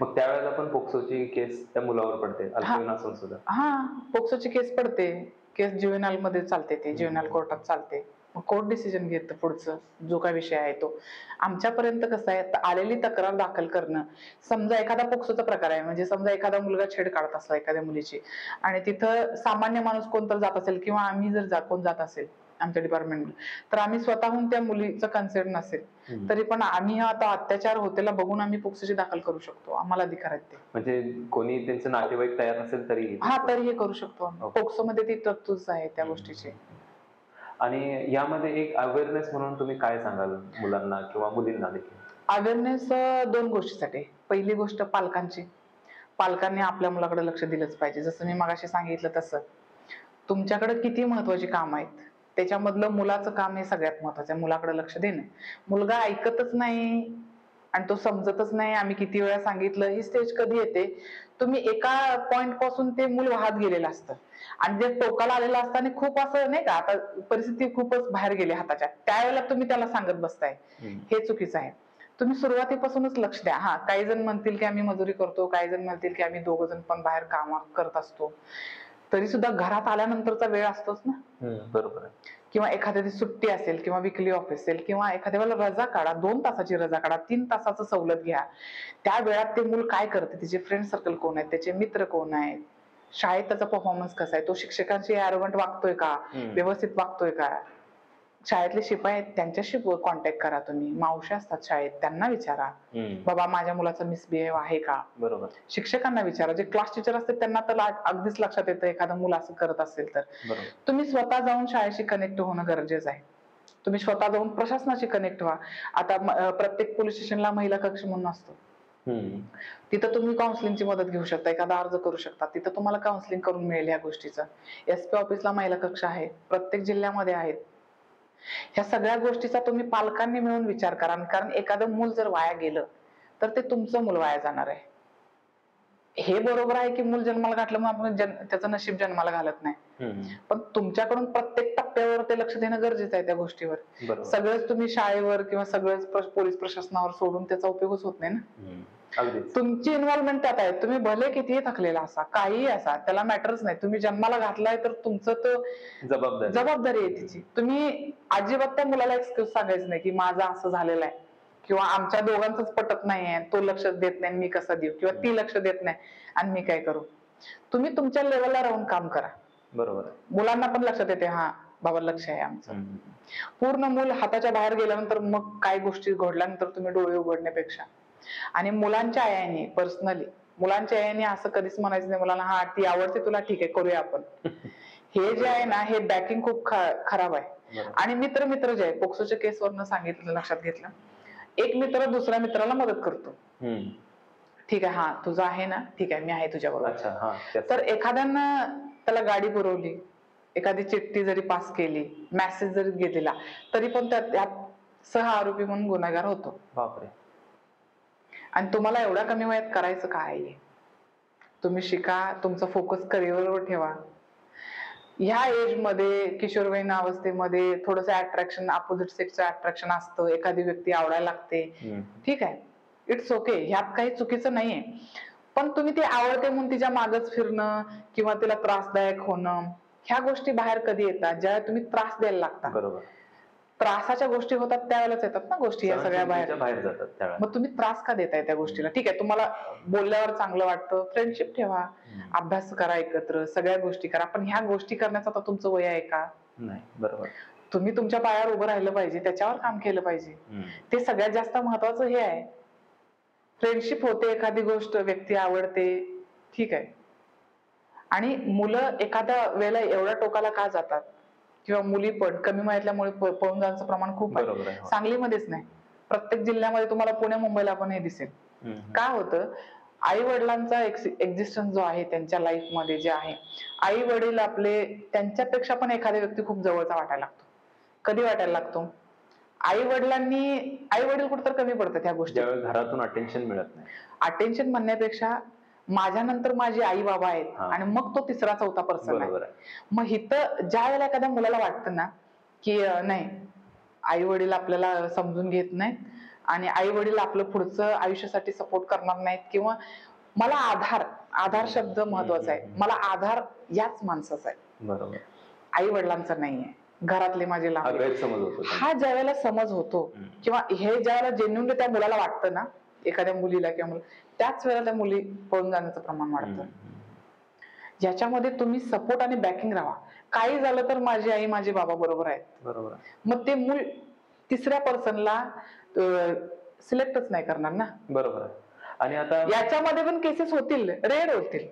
मग त्यावेळेला पण पोक्सोची केस त्या मुलावर पडते अल्पवयीन असून सुद्धा? हा, पोक्सोची केस पडते. केस ज्युव्हेनाइल मध्ये चालते, ते ज्युव्हेनाइल कोर्टात चालते. कोर्ट डिसिजन घेतं पुढचं जो काय विषय आहे तो. आमच्यापर्यंत कसं आहे, आलेली तक्रार दाखल करणं. समजा एखादा पोक्सोचा प्रकार आहे, म्हणजे समजा एखादा मुलगा छेड काढत असला एखाद्या मुलीची आणि तिथं सामान्य माणूस कोणतर जात असेल किंवा आम्ही जर कोण जात असेल आमच्या डिपार्टमेंट, तर आम्ही स्वतःहून त्या मुलीचं कन्सेंट नसेल तरी पण आम्ही आता अत्याचार होतेला बघून आम्ही पोक्सोची दाखल करू शकतो, आम्हाला अधिकार आहेत ते. म्हणजे कोणी त्यांचं नातेवाईक तयार नसेल तरी? हा, तरीही करू शकतो. पोक्सो मध्ये ती तरतूद आहे त्या गोष्टीची. आणि यामध्ये एक अवेअरनेस म्हणून तुम्ही काय सांगाल मुलांना किंवा मुलींना देखील? अवेअरनेस 2 गोष्टीसाठी. पहिली गोष्ट पालकांनी आपल्या मुलाकडे लक्ष दिलंच पाहिजे. जसं मी मगाशी सांगितलं तसं तुमच्याकडे किती महत्वाची काम आहेत त्याच्यामधलं मुलाचं काम हे सगळ्यात महत्वाचं आहे, मुलाकडे लक्ष देणं. मुलगा ऐकतच नाही आणि तो समजतच नाही, आम्ही किती वेळा सांगितलं, ही स्टेज कधी येते, तुम्ही एका पॉइंट पासून ते मूल वाहत गेलेलं असतं आणि जे टोकाला आलेलं असतं आणि खूप असं नाही का, आता परिस्थिती खूपच बाहेर गेली हाताच्या, त्यावेळेला तुम्ही त्याला सांगत बसताय, हे चुकीचं आहे. तुम्ही सुरुवातीपासूनच लक्ष द्या. हा, काही जण म्हणतील की आम्ही मजुरी करतो, काही जण म्हणतील की आम्ही 2 जण पण बाहेर काम करत असतो. तरी सुद्धा घरात आल्यानंतरचा वेळ असतोच ना. बरोबर आहे. किंवा एखाद्या सुट्टी असेल किंवा विकली ऑफ असेल किंवा एखाद्या वेळेला रजा काढा, 2 तासाची रजा काढा, 3 तासाचं सवलत घ्या. त्या वेळात ते मूल काय करते, त्याचे फ्रेंड सर्कल कोण आहेत, त्याचे मित्र कोण आहेत, शाळेत त्याचा परफॉर्मन्स कसा आहे, तो शिक्षकांशी ॲरोगंट वागतोय का, व्यवस्थित वागतोय का, शाळेतले शिपाई आहेत त्यांच्याशी कॉन्टॅक्ट करा तुम्ही, मावशी असतात शाळेत त्यांना विचारा, बाबा माझ्या मुलाचा मिसबिहेव आहे का. बरोबर. शिक्षकांना विचारा, जे क्लास टीचर असतात त्यांना तर अगदीच लक्षात येतं एखादं मुलं असं करत असेल तर. तुम्ही स्वतः जाऊन शाळेशी कनेक्ट होणं गरजेचं आहे. तुम्ही स्वतः जाऊन प्रशासनाशी कनेक्ट व्हा. आता प्रत्येक पोलीस स्टेशनला महिला कक्ष म्हणून असतो, तिथं तुम्ही काउन्सिलिंगची मदत घेऊ शकता, एखादा अर्ज करू शकता, तिथं तुम्हाला काउन्सिलिंग करून मिळेल या गोष्टीचं. SP ऑफिसला महिला कक्ष आहे, प्रत्येक जिल्ह्यामध्ये आहेत. ह्या सगळ्या गोष्टीचा तुम्ही पालकांनी मिळून विचार करा, कारण एखादं मूल जर वाया गेलं तर ते तुमचं मूल वाया जाणार आहे. हे बरोबर आहे की मूल जन्माला घातलं म्हणून आपण त्याचं नशीब जन्माला घालत नाही, पण तुमच्याकडून प्रत्येक टप्प्यावर ते लक्ष देणं गरजेचं आहे त्या गोष्टीवर. सगळंच तुम्ही शाळेवर किंवा सगळंच पोलीस प्रशासनावर सोडून त्याचा उपयोगच होत नाही ना. तुमची इन्व्हॉल्वमेंट त्यात आहे. तुम्ही भले कितीही थकलेला असा, काहीही असा, त्याला मॅटरच नाही. तुम्ही जन्माला घातलाय तर तुमचं तो जबाबदारी आहे तिची. तुम्ही अजिबात त्या मुलाला एक्सक्यूज सांगायचं नाही की माझं असं झालेलं आहे किंवा आमच्या दोघांचंच पटत नाहीये, तो लक्ष देत नाही मी कसा देऊ, किंवा ती लक्ष देत नाही आणि मी काय करू. तुम्ही तुमच्या लेवलला राहून काम करा. बरोबर. मुलांना पण लक्षात येते, हा बाबा लक्ष आहे आमचं. पूर्ण मूल हाताच्या बाहेर गेल्यानंतर मग काय गोष्टी घडल्यानंतर तुम्ही डोळे उघडण्यापेक्षा, आणि मुलांच्या आयांनी पर्सनली, मुलांच्या आयांनी असं कधीच म्हणायचं नाही मुलांना, हा ती आवडते तुला, ठीक आहे करूया आपण. हे जे आहे ना, हे बॅकिंग खूप खराब आहे. आणि मित्र जे आहे, पोक्सोच्या केसवरनं सांगितलं, लक्षात घेतलं, एक मित्र दुसऱ्या मित्राला मदत करतो. ठीक आहे, हा तुझं आहे ना, ठीक आहे मी आहे तुझ्या बरोबर. तर एखाद्यानं त्याला गाडी पुरवली, एखादी चिठ्ठी जरी पास केली, मेसेज जरी गेलेला, तरी पण त्यात सह आरोपी म्हणून गुन्हेगार होतो. बापरे. आणि तुम्हाला एवढ्या कमी वयात करायचं काय आहे? तुम्ही शिका, तुमचा फोकस करिअरवर ठेवा. ह्या एज मध्ये, किशोरवयीन अवस्थेमध्ये थोडंसं अट्रॅक्शन, अपोजिट सेक्सचं अट्रॅक्शन असतं, एखादी व्यक्ती आवडायला लागते, ठीक आहे, इट्स ओके, ह्यात काही चुकीचं नाहीये. पण तुम्ही ती आवडते म्हणून तिच्या मागच फिरणं किंवा तिला त्रासदायक होणं, ह्या गोष्टी बाहेर कधी येतात? ज्यावेळेला तुम्ही त्रास द्यायला लागता. बरोबर. त्रासाच्या गोष्टी होतात त्यावेळेलाच येतात ना गोष्टी, या सगळ्या बाहेर जातात. मग तुम्ही त्रास का देताय त्या गोष्टीला? ठीक आहे, तुम्हाला बोलल्यावर चांगलं वाटतं, फ्रेंडशिप ठेवा, अभ्यास करा एकत्र, सगळ्या गोष्टी करा, पण ह्या गोष्टी करण्याचं आता तुमचं वय आहे का? नाही. बरोबर. तुम्ही तुमच्या पायावर उभं राहिलं पाहिजे, त्याच्यावर काम केलं पाहिजे. ते सगळ्यात जास्त महत्वाचं हे आहे. फ्रेंडशिप होते, एखादी गोष्ट, व्यक्ती आवडते, ठीक आहे. आणि मुलं एखाद्या वेळेला एवढ्या टोकाला का जातात, किंवा मुली पण कमी वयातल्यामुळे पळून जाण्याचं प्रमाण खूप आहे. सांगलीमध्येच नाही, प्रत्येक जिल्ह्यामध्ये तुम्हाला, पुणे मुंबईला पण हे दिसेल. का होतं? आई वडिलांचा एक्झिस्टन्स जो आहे त्यांच्या लाईफ मध्ये जे आहे, आई वडील आपले, त्यांच्यापेक्षा पण एखाद्या व्यक्ती खूप जवळचा वाटायला लागतो. कधी वाटायला लागतो? आई वडील कुठेतरी कमी पडतात ह्या गोष्टी. घरातून अटेन्शन मिळत नाही. अटेन्शन म्हणण्यापेक्षा माझ्यानंतर माझे आई बाबा आहेत, आणि मग तो तिसरा चौथा पर्सन आहे. मग इथं ज्या वेळेला एखाद्या मुलाला वाटतं ना की नाही, आई वडील आपल्याला समजून घेत नाहीत आणि आई वडील आपलं पुढचं आयुष्यासाठी सपोर्ट करणार नाहीत, किंवा मला आधार शब्द महत्वाचा आहे, मला आधार याच माणसाचा आहे, बरोबर, आई वडिलांचा नाहीये, घरातले माझे लहान, हा ज्या वेळेला समज होतो, किंवा हे ज्या वेळेला जेन्युइनली त्या मुलाला वाटतं ना, एखाद्या मुलीला किंवा त्याच वेळेला त्या मुली पळून जाण्याचं प्रमाण वाढतं. ज्याच्यामध्ये तुम्ही सपोर्ट आणि बॅकिंग राहा. काही झालं तर माझी आई माझे बाबा बरोबर आहेत, बरोबर, मग ते मूल तिसऱ्या पर्सनला सिलेक्टच नाही करणार ना, बरोबर. आणि आता याच्यामध्ये पण केसेस होतील, रेअर होतील.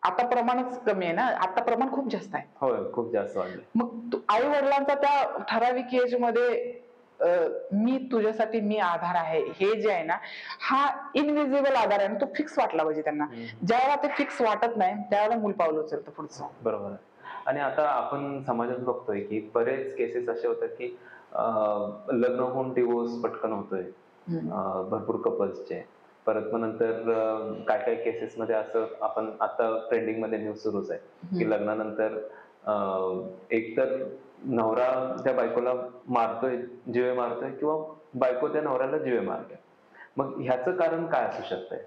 आता प्रमाणच कमी आहे ना, आता प्रमाण खूप जास्त आहे. होय, खूप जास्त वाढलं. मग आई वडिलांचा त्या ठराविक एज मध्ये मी तुझ्यासाठी मी आधार आहे, हे जे आहे ना, हा इनविजिबल आधार आहे, तो फिक्स वाटला पाहिजे त्यांना. ज्यावेळेला ते फिक्स वाटत नाही त्यावेळेला मूल पावलं उचलतं पुढचं, बरोबर. आणि आता आपण समाजात बघतोय की बरेच केसेस असे होतात की लग्न होऊन डिवोर्स पटकन होतोय, भरपूर कपल्सचे. परत मग नंतर काय काय केसेस मध्ये असं, आपण आता ट्रेंडिंग मध्ये न्यूज सुरूच आहे की लग्नानंतर एकतर नवरा त्या बायकोला मारतोय, जीवे मारतोय, किंवा बायको त्या नवऱ्याला जीवे मारतोय. मग ह्याचं कारण काय असू शकतंय?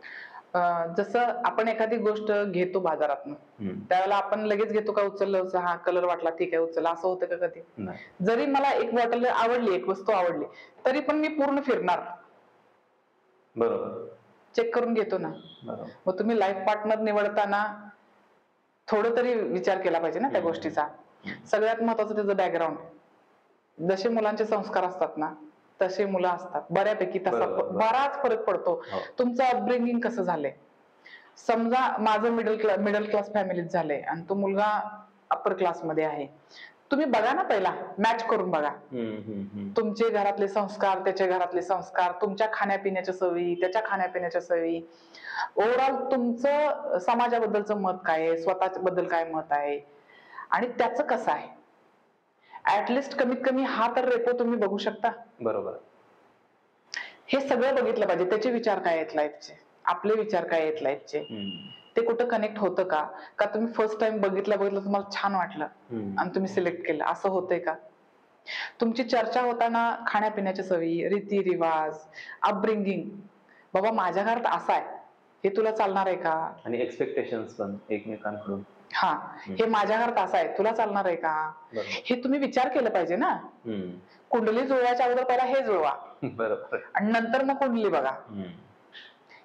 जसं आपण एखादी गोष्ट घेतो बाजारातून, त्यावेळेला आपण लगेच घेतो का, उचललं हा कलर वाटला ठीक आहे उचलला, असं होतं का कधी? जरी मला एक बॉटल आवडली, एक वस्तू आवडली, तरी पण मी पूर्ण फिरणार, बरोबर, चेक करून घेतो ना. मग तुम्ही लाईफ पार्टनर निवडताना थोडं तरी विचार केला पाहिजे ना त्या गोष्टीचा. सगळ्यात महत्वाचं त्याचं बॅकग्राऊंड. जसे मुलांचे संस्कार असतात ना तसे मुलं असतात बऱ्यापैकी, तसा बराच फरक पडतो. तुमचं अपब्रिंगिंग कसं झालंय. समजा माझं मिडल क्लास फॅमिलीत झालंय आणि तो मुलगा अप्पर क्लास मध्ये आहे, तुम्ही बघा ना, पहिला मॅच करून बघा. तुमचे घरातले संस्कार, त्याच्या घरातले संस्कार, तुमच्या खाण्यापिण्याच्या सवयी, त्याच्या खाण्यापिण्याच्या सवयी, ओव्हरऑल तुमचं समाजाबद्दलचं मत काय आहे, स्वतःच्या बद्दल काय मत आहे आणि त्याचं कसं आहे. ऍटलिस्ट कमीत कमी हा तर रेपो तुम्ही बघू शकता. बरोबर, हे सगळं बघितलं पाहिजे. त्याचे विचार काय आहेत लाईफचे, आपले विचार काय आहेत लाईफचे, ते कुठं कनेक्ट होतं का? का तुम्ही फर्स्ट टाइम बघितलं तुम्हाला छान वाटलं आणि तुम्ही सिलेक्ट केलं, असं होतंय का? तुमची चर्चा होताना खाण्यापिण्याच्या सवयी, रीती रिवाज, अपब्रिंगिंग, बाबा माझ्या घरात असं आहे, हे तुला चालणार आहे का? आणि एक्सपेक्टेशन्स पण एकमेकांकडून, हा, हे माझ्या घरात असं आहे, तुला चालणार आहे का? हे तुम्ही विचार केलं पाहिजे ना. कुंडली जुळवायच्या अगोदर पहिला हे जुळवा, बरोबर, आणि नंतर मग कुंडली बघा.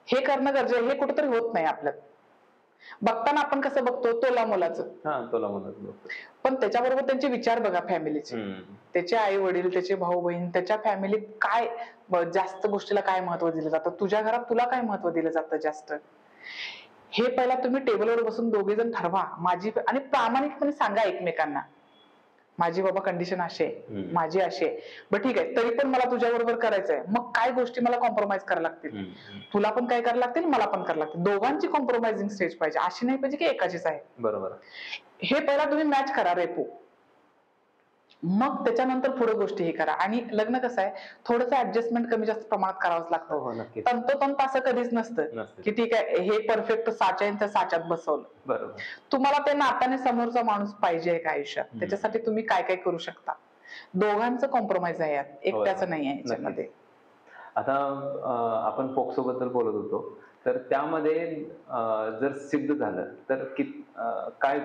हे करणं गरजेचं, हे कुठेतरी होत नाही आपल्यात. बघताना आपण कसं बघतो, तोला मुलाचं, पण त्याच्याबरोबर त्यांचे विचार बघा फॅमिलीचे, त्याचे आई वडील, त्याचे भाऊ बहीण, त्याच्या फॅमिलीत काय जास्त गोष्टीला काय महत्व दिलं जातं, तुझ्या घरात तुला काय महत्व दिलं जातं जास्त, हे पहिला तुम्ही टेबलवर बसून दोघे जण ठरवा. माझी, आणि प्रामाणिकपणे सांगा एकमेकांना, माझी बाबा कंडिशन अशी आहे, माझी अशी आहे, बरं ठीक आहे, तरी पण मला तुझ्या बरोबर करायचंय, मग काय गोष्टी मला कॉम्प्रोमाइज करायला लागतील, तुला पण काय करायला लागतील, मला पण करायला लागतील, दोघांची कॉम्प्रोमाइजिंग स्टेज पाहिजे, अशी नाही पाहिजे की एकाचीच आहे. बरोबर, हे पहिला तुम्ही मॅच करा रेपो, मग त्याच्यानंतर पुढे गोष्टी हे करा. आणि लग्न कसं आहे, थोडंसं ऍडजस्टमेंट कमी जास्त प्रमाणात करावंच लागतं. तंतोतंत असं कधीच नसतं की ठीक आहे हे परफेक्ट साच्या साच्यात बसवलं. बरोबर, तुम्हाला ते नात्याने समोरचा माणूस पाहिजे का आयुष्यात, त्याच्यासाठी तुम्ही काय काय करू शकता. दोघांचं कॉम्प्रोमाइज आहे यात, एकट्याचं नाही आहे याच्यामध्ये. आता आपण पोक्सो बद्दल बोलत होतो, तर त्यामध्ये जर सिद्ध झालं तर काय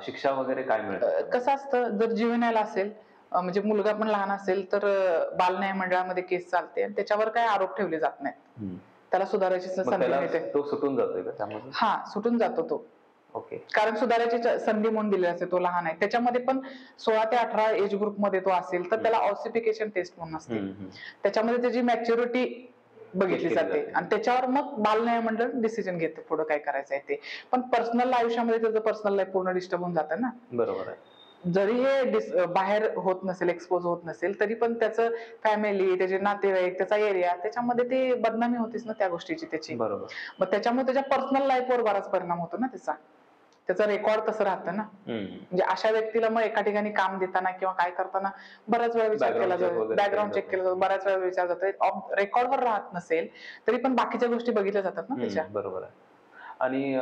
शिक्षा वगैरे काय मिळतं? कसं असतं, जर जुव्हेनाइल असेल, म्हणजे मुलगा पण लहान असेल, तर बाल न्याय मंडळामध्ये केस चालते आणि त्याच्यावर काय आरोप ठेवले जात नाहीत, त्याला सुधारायची संधी मिळते. तो सुटून जातोय का त्यामध्ये? हा, सुटून जातो तो. ओके, कारण सुधारायची संधी म्हणून दिली असते, तो लहान आहे. त्याच्यामध्ये पण 16 ते 18 एज ग्रुप मध्ये तो असेल तर त्याला ऑसिफिकेशन टेस्ट म्हणून असते, त्याच्यामध्ये त्याची मॅच्युरिटी बघितली जाते आणि त्याच्यावर मग बाल न्याय मंडळ डिसिजन घेते पुढे काय करायचं आहे ते. पण पर्सनल आयुष्यामध्ये त्याचं पर्सनल लाईफ पूर्ण डिस्टर्ब होऊन जातं ना. बरोबर आहे. जरी हे बाहेर होत नसेल, एक्सपोज होत नसेल, तरी पण त्याचं फॅमिली, त्याचे नातेवाईक, त्याचा एरिया, त्याच्यामध्ये ते बदनामी होतीच ना त्या गोष्टीची त्याची. बरोबर, मग त्याच्यामुळे त्याच्या पर्सनल लाईफवर बराच परिणाम होतो ना त्याचा रेकॉर्ड तसं राहतं ना. म्हणजे अशा व्यक्तीला मग एका ठिकाणी काम देताना किंवा काय करताना बऱ्याच वेळा विचार केला जातो, बॅकग्राऊंड चेक केला जातो, बऱ्याच वेळा विचार जातो. रेकॉर्डवर राहत नसेल तरी पण बाकीच्या गोष्टी बघितल्या जातात ना त्याच्या. बरोबर आहे. आणि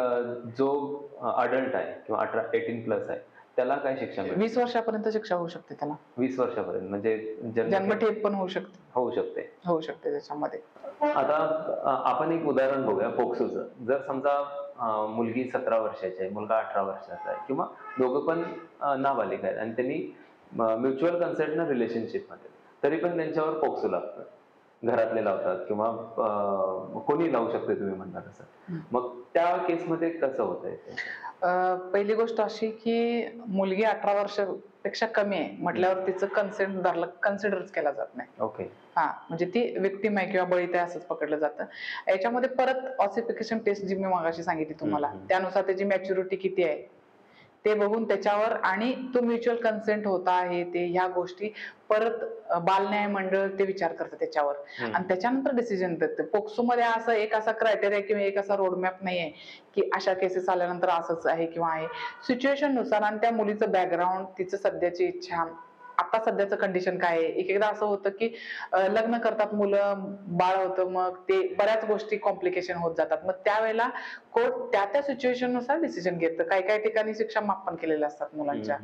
जो अडल्ट आहे किंवा 18+ आहे त्याला काय शिक्षा मिळते? 20 वर्षापर्यंत शिक्षा होऊ शकते त्याला. 20 वर्षापर्यंत म्हणजे जन्मठेप पण होऊ शकते त्याच्यामध्ये. आता आपण एक उदाहरण बघूया पोक्सोचं. जर समजा मुलगी 17 वर्षाची आहे, मुलगा 18 वर्षाचा आहे, किंवा दोघं पण नाबालिक आहेत आणि त्यांनी म्युच्युअल कन्सेंटनं रिलेशनशिप मध्ये, तरी पण त्यांच्यावर पोक्सो लागतं. घरातले लावतात किंवा कोणी लावू शकते तुम्ही म्हणता तसं. मग त्या केसमध्ये कसं होतंय? पहिली गोष्ट अशी की मुलगी 18 वर्षापेक्षा कमी आहे म्हटल्यावर तिचं कन्सिडरच केला जात नाही. ओके, हा, म्हणजे ती विक्टिम आहे किंवा बळीत आहे असंच पकडलं जातं. याच्यामध्ये परत ऑसिफिकेशन टेस्ट जी मी मगाशी सांगितली तुम्हाला, त्यानुसार त्याची मॅच्युरिटी किती आहे ते बघून त्याच्यावर, आणि तो म्युच्युअल कन्सेंट होता आहे ते, ह्या गोष्टी परत बाल न्याय मंडळ ते विचार करतं त्याच्यावर आणि त्याच्यानंतर डिसिजन देतं. पोक्सो मध्ये असं एक असा क्रायटेरिया किंवा एक असा रोडमॅप नाहीये की अशा केसेस आल्यानंतर असंच आहे किंवा आहे. सिच्युएशन नुसार आणि त्या मुलीचं बॅकग्राऊंड, तिचं सध्याची इच्छा, आता सध्याचं कंडिशन काय आहे. एकदा असं होतं की लग्न करतात मुलं, बाळ होतं, मग ते बऱ्याच गोष्टी कॉम्प्लिकेशन होत जातात. मग त्यावेळेला कोर्ट त्या सिच्युएशन नुसार डिसिजन घेतं. काही काही ठिकाणी शिक्षा माफ पण केलेल्या असतात मुलांच्या.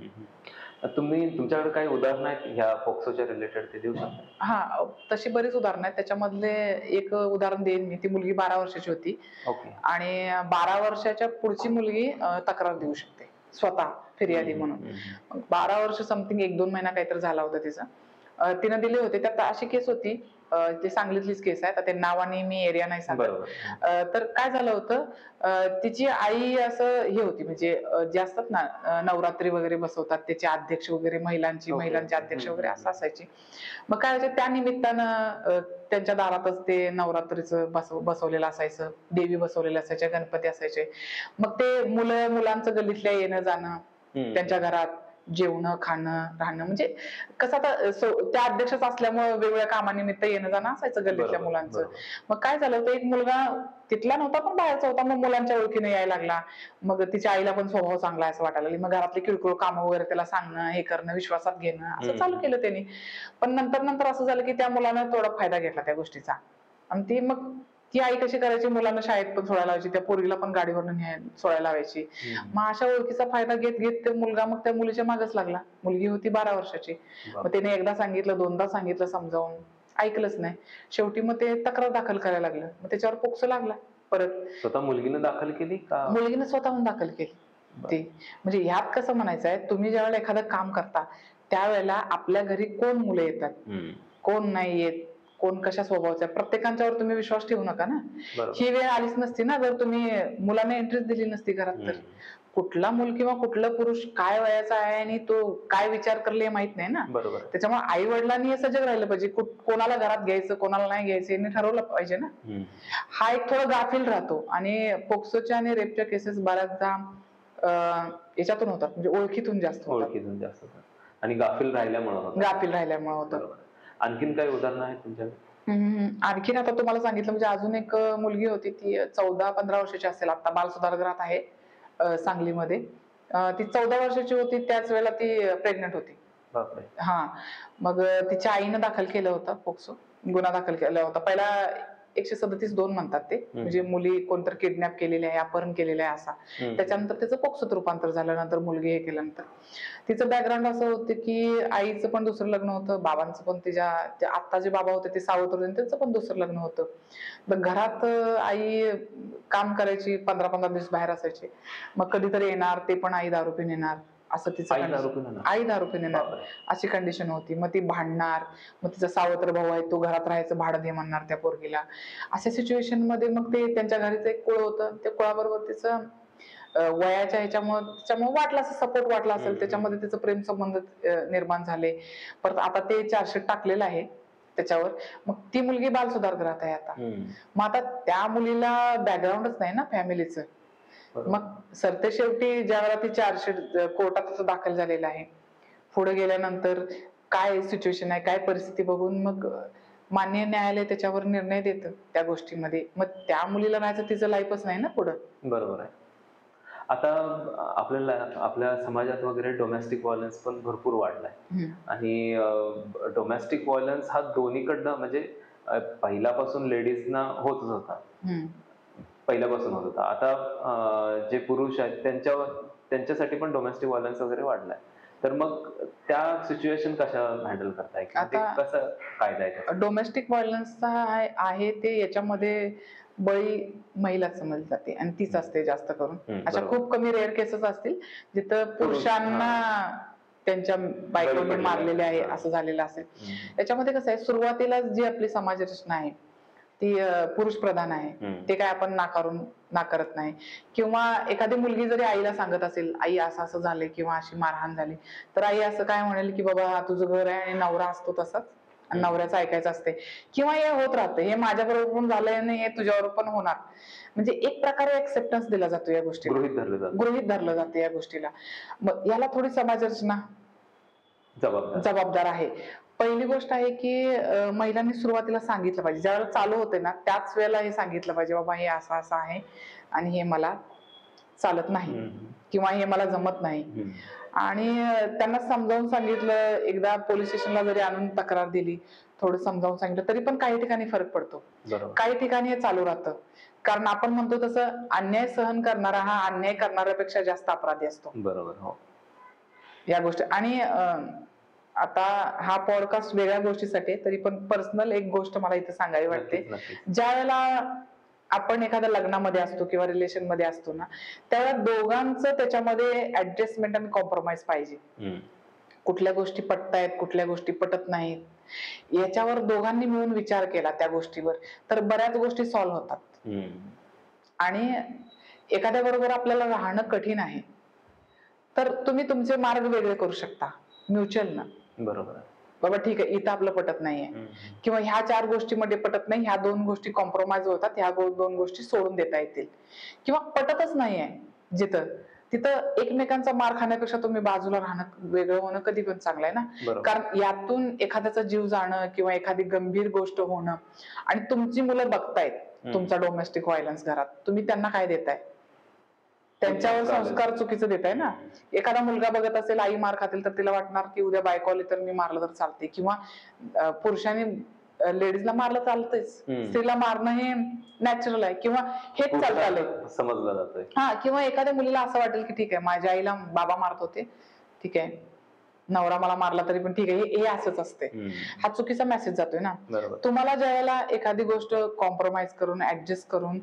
तुम्ही तुमच्याकडे काही उदाहरणं आहेत ह्या पोक्सोच्या रिलेटेड ते देऊ शकता? हा, तशी बरीच उदाहरणं आहेत. त्याच्यामधले एक उदाहरण देईन मी. ती मुलगी 12 वर्षाची होती ओके. आणि 12 वर्षाच्या पुढची मुलगी तक्रार देऊ शकते स्वतः फिर्यादी म्हणून. 12 वर्ष समथिंग 1-2 महिना काहीतरी झाला होता तिचा. तिनं दिले होते. त्यात अशी केस होती, ती सांगलीतलीच केस आहे. आता ते नावाने मी एरिया नाही सांगत. तर काय झालं होतं, तिची आई असं हे होती, म्हणजे जे असतात ना नवरात्री वगैरे बसवतात त्याचे अध्यक्ष वगैरे, महिलांचे अध्यक्ष वगैरे असं असायचे. मग काय व्हायचं, त्या निमित्तानं त्यांच्या दारातच ते नवरात्रीचं बसवलेलं असायचं, देवी बसवलेल्या असायच्या, गणपती असायचे. मग ते मुलांचं गल्लीतल्या येणं जाणं, त्यांच्या घरात जेवणं खाणं राहणं, म्हणजे कसं आता त्या अध्यक्षच असल्यामुळे वेगवेगळ्या कामानिमित्त येणं जाणं असायचं गल्लीतल्या मुलांचं. मग काय झालं होतं, एक मुलगा तिथला नव्हता पण बाहेरचा होता, मग मुलांच्या ओळखीने यायला लागला. मग तिच्या आईला पण स्वभाव चांगला आहे असं वाटायला लागली. मग घरातले किरकोळ कामं वगैरे त्याला सांगणं, हे करणं, विश्वासात घेणं असं चालू केलं त्यांनी. पण नंतर असं झालं की त्या मुलानं थोडा फायदा घेतला त्या गोष्टीचा. आणि ती आई कशी करायची, मुलांना शाळेत पण सोडायला लावायची, त्या पोरीला पण गाडीवरून सोडायला लावायची. मग अशा ओळखीचा फायदा घेत घेत ते मुलगा मग त्या मुलीच्या मागच लागला. मुलगी होती 12 वर्षाची. मग त्याने एकदा सांगितलं, 2दा सांगितलं समजावून, ऐकलंच नाही. शेवटी मग ते तक्रार दाखल करायला लागलं. मग त्याच्यावर पोक्सो लागला परत. स्वतः मुलगीनं दाखल केली का? मुलगीनं स्वतःहून दाखल केली ती. म्हणजे ह्यात कसं म्हणायचं आहे, तुम्ही ज्यावेळेला एखादं काम करता त्यावेळेला आपल्या घरी कोण मुलं येतात, कोण नाही येत, कोण कशा स्वभावाचं आहे, प्रत्येकांच्यावर तुम्ही विश्वास ठेवू नका ना. ही वेळ आलीच नसती ना जर तुम्ही मुलांना एंट्रीच दिली नसती घरात. तर कुठला मूल किंवा कुठला पुरुष काय वयाचा आहे आणि तो काय विचार करले हे माहित नाही ना. त्याच्यामुळे आई वडिलांनी हे सजग राहिलं पाहिजे, कोणाला घरात घ्यायचं कोणाला नाही घ्यायचं यांनी ठरवलं पाहिजे ना. हा एक थोडा गाफील राहतो. आणि पोक्सोच्या आणि रेपच्या केसेस बऱ्याचदा याच्यातून होतात, म्हणजे ओळखीतून जास्त होतात आणि गाफील राहिल्यामुळे होतं. आणखीन काही उदाहरणं आहेत तुमच्याकडे? आणखीन आता तुम्हाला सांगितलं, म्हणजे अजून एक मुलगी होती, ती 14-15 वर्षाची असेल, आता बाल सुधारगृहात आहे सांगलीमध्ये. ती 14 वर्षाची होती, त्याच वेळेला ती प्रेग्नंट होती. हा, मग तिच्या आईनं दाखल केलं होतं पोक्सो गुन्हा दाखल केला होता. पहिला 137(2) म्हणतात ते, म्हणजे मुली कोणतरी किडनॅप केलेली आहे, अपहरण केलेलं आहे असा. त्याच्यानंतर त्याचं पोक्सोत रूपांतर झालं. नंतर मुलगी हे केल्यानंतर तिचं बॅकग्राऊंड असं होतं की आईचं पण दुसरं लग्न होतं, बाबांचं पण, तिच्या आत्ता जे बाबा होते ते सावत्र होते, त्यांचं पण दुसरं लग्न होतं. मग घरात आई काम करायची, 15-15 दिवस बाहेर असायची. मग कधीतरी येणार, ते पण आई दारू पिऊन येणार, असं तिचं आई दारू पिऊन येणार अशी कंडिशन होती. मग ती भांडणार, मग तिचा सावत्र भाऊ आहे तो घरात राहायचं भाडं दे म्हणणार त्या पोरगीला. अशा सिच्युएशन मध्ये मग ते त्यांच्या घरीचं एक कुळ होतं, त्या कुळाबरोबर तिचं वयाच्या ह्याच्यामुळे वाटलं असं सपोर्ट वाटला असेल, त्याच्यामध्ये तिचं प्रेम संबंध निर्माण झाले. परत आता ते चार्जशीट टाकलेलं आहे त्याच्यावर. मग ती मुलगी बाल सुधारगृहात आहे आता. मग आता त्या मुलीला बॅकग्राऊंडच नाही ना फॅमिलीचं. मग सरते शेवटी ज्यावेळेला ती चार्जशीट कोर्टात दाखल झालेला आहे, पुढे गेल्यानंतर काय सिच्युएशन आहे, काय परिस्थिती बघून मग माननीय न्यायालय त्याच्यावर निर्णय देतं त्या गोष्टीमध्ये. मग त्या मुलीला राहायचं, तिचं लाईफच नाही ना पुढं. बरोबर आहे. आता आपल्या समाजात वगैरे डोमेस्टिक व्हायलन्स पण भरपूर वाढलाय. आणि डोमेस्टिक व्हायलन्स हा दोन्हीकडनं, म्हणजे पहिल्यापासून लेडीजना होतच होता, पहिल्यापासून होत होता. आता जे पुरुष आहेत त्यांच्यासाठी पण डोमेस्टिक व्हायलन्स वगैरे वाढलाय. तर मग त्या सिच्युएशन कशा हँडल करताय, कसं कायदा आहे? डोमेस्टिक व्हायलन्सचा आहे ते, याच्यामध्ये बळी महिलाच समजली जाते आणि तीच असते जास्त करून. अशा खूप कमी रेअर केसेस असतील जिथं पुरुषांना त्यांच्या बायकोने मारलेले आहे असं झालेलं असेल. याच्यामध्ये कसं आहे, सुरुवातीला जी आपली समाज रचना आहे ती पुरुष प्रधान आहे, ते काय आपण नाकारत नाही. किंवा एखादी मुलगी जरी आईला सांगत असेल, आई असं असं झालंय किंवा अशी मारहाण झाली, तर आई असं काय म्हणेल की बाबा तुझं घर आहे आणि नवरा असतो तसाच, आणि नवऱ्याचं ऐकायचं असते, किंवा हे होत राहतं, हे माझ्याबरोबर पण झालंय आणि हे तुझ्यावर पण होणार. म्हणजे एक प्रकारे एक्सेप्टन्स दिला जातो या गोष्टीला, गृहीत धरलं जातं या गोष्टीला. मग याला थोडी समाज रचना जबाबदार आहे. पहिली गोष्ट आहे की महिलांनी सुरुवातीला सांगितलं पाहिजे, ज्यावेळेला चालू होते ना त्याच वेळेला हे सांगितलं पाहिजे, बाबा हे असं असं आहे आणि हे मला चालत नाही किंवा हे मला जमत नाही. आणि त्यांना समजावून सांगितलं, एकदा पोलीस स्टेशनला जरी आणून तक्रार दिली, थोडं समजावून सांगितलं, तरी पण काही ठिकाणी फरक पडतो, काही ठिकाणी हे चालू राहतं. कारण आपण म्हणतो तसं अन्याय सहन करणारा हा अन्याय करणाऱ्यापेक्षा जास्त अपराधी असतो. बरोबर. हो. या गोष्टी. आणि आता हा पॉडकास्ट वेगळ्या गोष्टीसाठी आहे, तरी पण पर्सनल एक गोष्ट मला इथे सांगावी वाटते. नक्कीच, नक्कीच. ज्या वेळेला आपण एखाद्या लग्नामध्ये असतो किंवा रिलेशन मध्ये असतो ना, त्यावेळेला दोघांचं त्याच्यामध्ये ऍडजस्टमेंट आणि कॉम्प्रोमाइज पाहिजे. कुठल्या गोष्टी पटतायत, कुठल्या गोष्टी पटत नाहीत, याच्यावर दोघांनी मिळून विचार केला त्या गोष्टीवर, तर बऱ्याच गोष्टी सॉल्व्ह होतात. आणि एखाद्या बरोबर आपल्याला राहणं कठीण आहे, तर तुम्ही तुमचे मार्ग वेगळे करू शकता म्युच्युअल ना. बरोबर. बाबा ठीक आहे, इथं आपलं पटत नाहीये, किंवा ह्या 4 गोष्टीमध्ये पटत नाही, ह्या 2 गोष्टी कॉम्प्रोमाइज होतात, ह्या 2 गोष्टी सोडून देता येतील. किंवा पटतच नाहीये तिथं एकमेकांचा मार खाण्यापेक्षा तुम्ही बाजूला राहणं, वेगळं होणं कधी पण चांगलं आहे ना. कारण यातून एखाद्याचा जीव जाणं किंवा एखादी गंभीर गोष्ट होणं, आणि तुमची मुलं बघतायत तुमचा डोमेस्टिक व्हायलन्स घरात, तुम्ही त्यांना काय देताय? त्यांच्यावर संस्कार चुकीचं देताय ना. एखादा मुलगा बघत असेल आई मार खातील, तर तिला वाटणार की उद्या बायको आली तर मी मारलं तर चालते, किंवा पुरुषाने लेडीजला मारलं चालतंच, स्त्रीला मारणं हे नॅचरल आहे, किंवा हेच चालत आलंय, समजलं जातंय. किंवा एखाद्या मुलीला असं वाटेल की ठीक आहे, माझ्या आईला बाबा मारत होते, ठीक आहे, नवरा मला मारला तरी पण ठीक आहे, हे असंच असते. हा चुकीचा मेसेज जातोय ना. तुम्हाला ज्यावेळेला एखादी गोष्ट कॉम्प्रोमाइज करून, ऍडजस्ट करून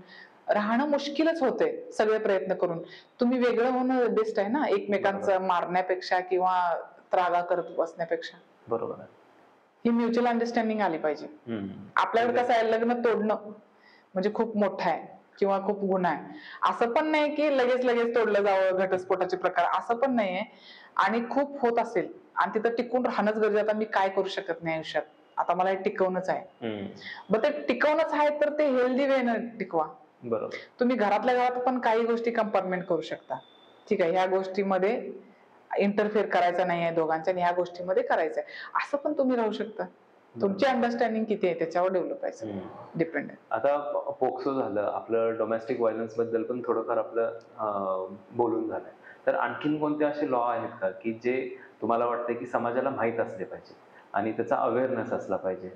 राहणं मुश्किलच होते, सगळे प्रयत्न करून, तुम्ही वेगळं होणं बेस्ट आहे ना, एकमेकांचं मारण्यापेक्षा किंवा त्रागा करत बसण्यापेक्षा. बरोबर आहे. ही म्युच्युअल अंडरस्टँडिंग आली पाहिजे. आपल्याकडे कसं आहे, लग्न तोडणं म्हणजे खूप मोठं आहे किंवा खूप गुन्हा आहे. असं पण नाही की लगेच तोडलं जावं, घटस्फोटाचे प्रकार, असं पण नाहीये. आणि खूप होत असेल आणि तिथं टिकून राहणंच गरजेचं. आता मी काय करू शकत नाही आयुष्यात, आता मला हे टिकवणंच आहे. मग ते टिकवणंच आहे तर ते हेल्दी वेनं टिकवा. बरोबर. तुम्ही घरातल्या घरात पण काही गोष्टी कंपार्टमेंट करू शकता. ठीक आहे, ह्या गोष्टीमध्ये इंटरफेअर करायचा नाहीये दोघांच्या, आणि ह्या गोष्टीमध्ये करायचंय, असं पण तुम्ही राहू शकता. तुमची अंडरस्टँडिंग किती आहे त्याच्यावर डेव्हलप आहे, डिपेंड आहे. आता पोक्सो झालं, आपलं डोमेस्टिक व्हायलन्स बद्दल पण थोडंफार आपलं बोलून झालंय, तर आणखीन कोणते असे लॉ आहेत का की जे तुम्हाला वाटतं की समाजाला माहीत असले पाहिजे आणि त्याचा अवेअरनेस असला पाहिजे?